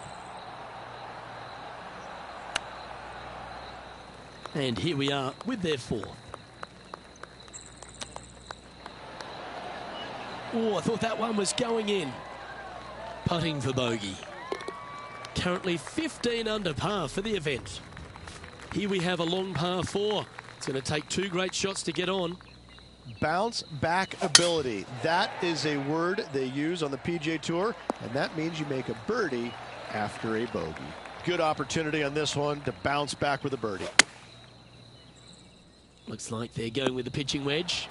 And here we are with their fourth. Oh, I thought that one was going in. Putting for bogey. Currently 15 under par for the event. Here we have a long par 4. It's going to take 2 great shots to get on. Bounce back ability. That is a word they use on the PGA Tour, and that means you make a birdie after a bogey. Good opportunity on this one to bounce back with a birdie. Looks like they're going with the pitching wedge.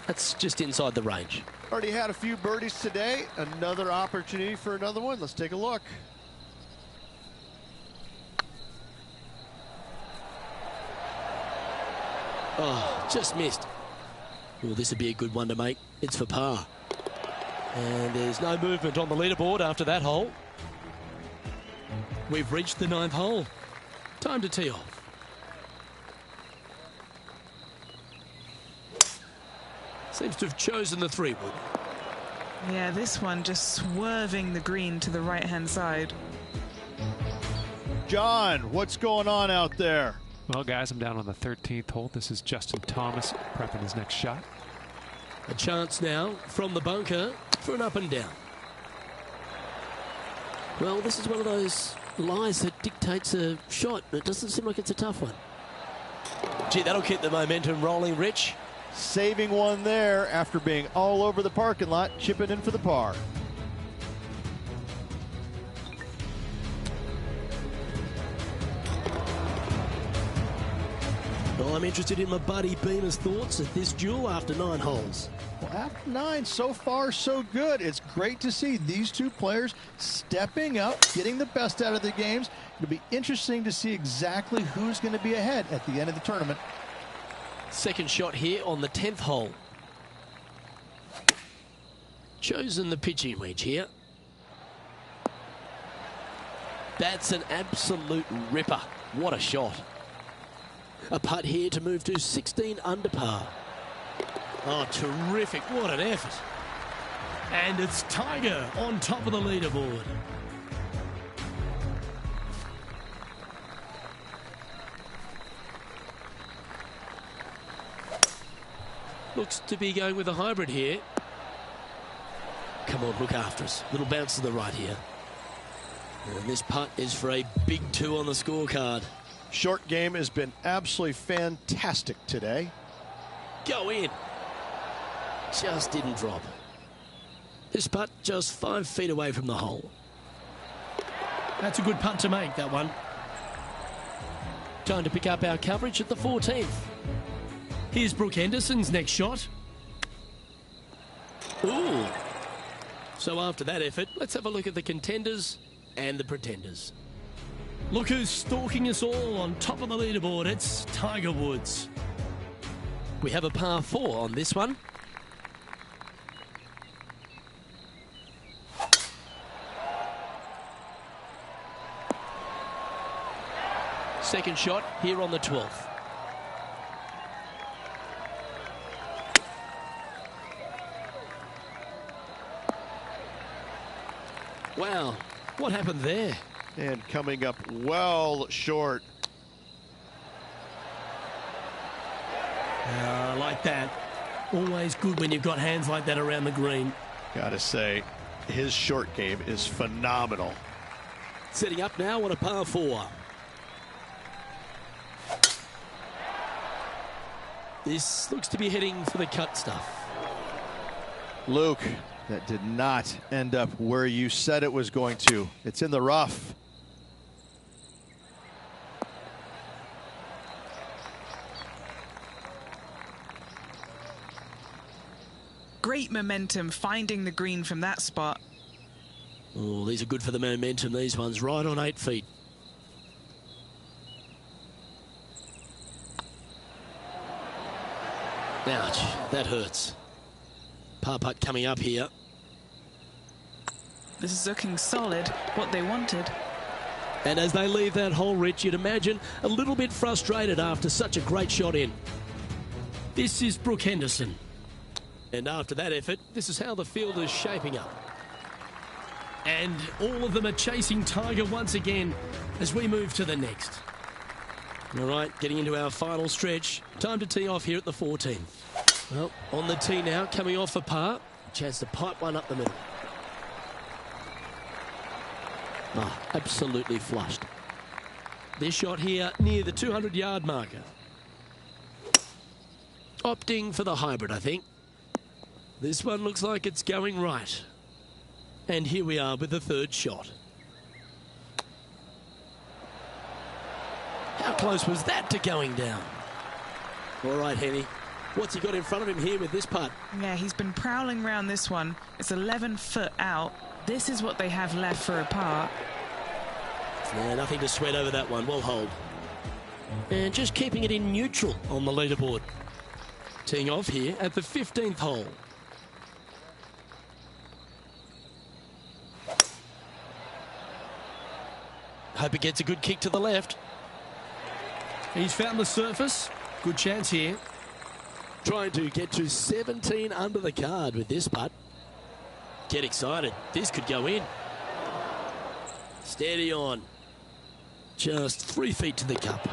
That's just inside the range. Already had a few birdies today. Another opportunity for another one. Let's take a look. Oh, just missed. Well, this would be a good one to make. It's for par. And there's no movement on the leaderboard after that hole. We've reached the 9th hole. Time to tee off. Seems to have chosen the 3-wood. Yeah, this one just swerving the green to the right-hand side. John, what's going on out there? Well, guys, I'm down on the 13th hole. This is Justin Thomas prepping his next shot. A chance now from the bunker for an up and down. Well, this is one of those lies that dictates a shot. It doesn't seem like it's a tough one. Gee, that'll keep the momentum rolling, Rich. Saving one there after being all over the parking lot, chipping in for the par. Well, I'm interested in my buddy Beamer's thoughts at this duel after 9 holes. Well, after 9, so far so good. It's great to see these two players stepping up, getting the best out of their games. It'll be interesting to see exactly who's going to be ahead at the end of the tournament. Second shot here on the 10th hole. Chosen the pitching wedge here. That's an absolute ripper. What a shot. A putt here to move to 16 under par. Oh, terrific. What an effort. And it's Tiger on top of the leaderboard. Looks to be going with a hybrid here. Come on, look after us. Little bounce to the right here. And this putt is for a big 2 on the scorecard. Short game has been absolutely fantastic today. Go in. Just didn't drop. This putt just 5 feet away from the hole. That's a good putt to make, that one. Time to pick up our coverage at the 14th. Here's Brooke Henderson's next shot. Ooh. So after that effort, let's have a look at the contenders and the pretenders. Look who's stalking us all on top of the leaderboard. It's Tiger Woods. We have a par 4 on this one. Second shot here on the 12th. Wow, what happened there? And coming up well short. I like that. Always good when you've got hands like that around the green. Gotta say, his short game is phenomenal. Setting up now on a par 4. This looks to be heading for the cut stuff. Luke, that did not end up where you said it was going to. It's in the rough. Great momentum finding the green from that spot. Oh, these are good for the momentum, these ones, right on 8 feet. Ouch, that hurts. Par putt coming up here. This is looking solid, what they wanted. And as they leave that hole, Rich, you'd imagine a little bit frustrated after such a great shot in. This is Brooke Henderson. And after that effort, this is how the field is shaping up. And all of them are chasing Tiger once again as we move to the next. All right, getting into our final stretch. Time to tee off here at the 14th. Well, on the tee now, coming off a par. Chance to pipe one up the middle. Oh, absolutely flushed. This shot here near the 200-yard marker. Opting for the hybrid, I think. This one looks like it's going right. And here we are with the third shot. How close was that to going down? All right, Henny. What's he got in front of him here with this putt? Yeah, he's been prowling around this one. It's 11 foot out. This is what they have left for a par. Yeah, nothing to sweat over that one. Well hold. And just keeping it in neutral on the leaderboard. Teeing off here at the 15th hole. Hope it gets a good kick to the left. He's found the surface. Good chance here. Trying to get to 17 under the card with this putt. Get excited. This could go in. Steady on. Just 3 feet to the cup.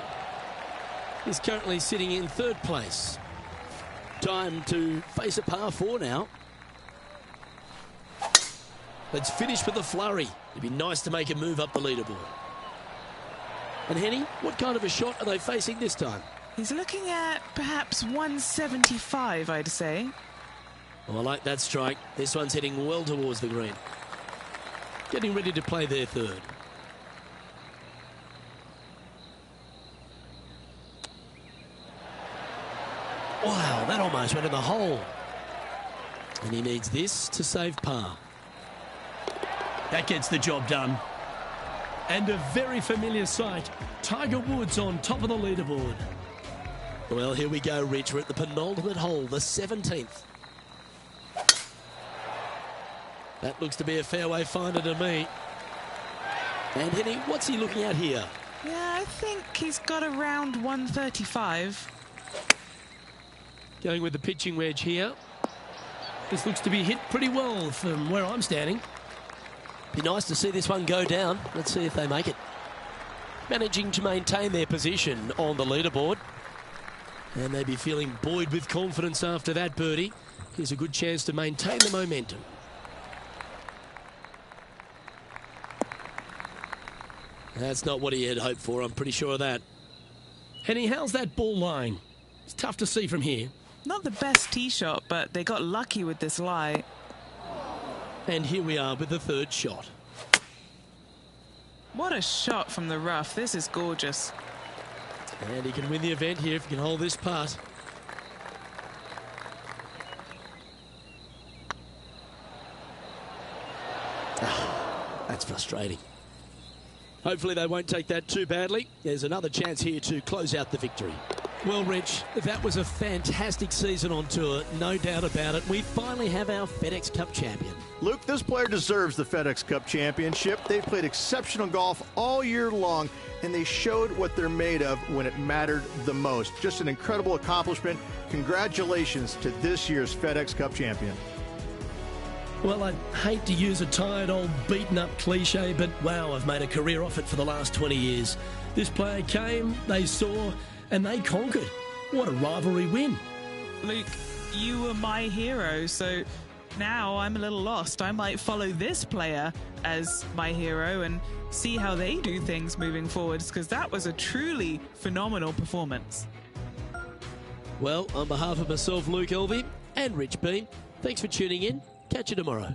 He's currently sitting in third place. Time to face a par 4 now. Let's finish with a flurry. It'd be nice to make a move up the leaderboard. And Henny, what kind of a shot are they facing this time? He's looking at perhaps 175, I'd say. Well, I like that strike. This one's heading well towards the green. Getting ready to play their third. Wow, that almost went in the hole. And he needs this to save par. That gets the job done. And a very familiar sight. Tiger Woods on top of the leaderboard. Well, here we go, Rich. We're at the penultimate hole, the 17th. That looks to be a fairway finder to me. And Henny, what's he looking at here? Yeah, I think he's got around 135. Going with the pitching wedge here. This looks to be hit pretty well from where I'm standing. Be nice to see this one go down. Let's see if they make it. Managing to maintain their position on the leaderboard. And they be feeling buoyed with confidence after that birdie. Here's a good chance to maintain the momentum. That's not what he had hoped for, I'm pretty sure of that. Henny, how's that ball lying? It's tough to see from here. Not the best tee shot, but they got lucky with this lie. And here we are with the third shot. What a shot from the rough. This is gorgeous. And he can win the event here if he can hold this putt. That's frustrating. Hopefully they won't take that too badly. There's another chance here to close out the victory. Well, Rich, that was a fantastic season on tour, no doubt about it. We finally have our FedEx Cup champion. Luke, this player deserves the FedEx Cup championship. They've played exceptional golf all year long, and they showed what they're made of when it mattered the most. Just an incredible accomplishment. Congratulations to this year's FedEx Cup champion. Well, I'd hate to use a tired old beaten-up cliche, but wow, I've made a career off it for the last 20 years. This player came, they saw, and they conquered. What a rivalry win. Luke, you were my hero, so now I'm a little lost. I might follow this player as my hero and see how they do things moving forwards, because that was a truly phenomenal performance. Well, on behalf of myself, Luke Elvey, and Rich Beam, thanks for tuning in. Catch you tomorrow.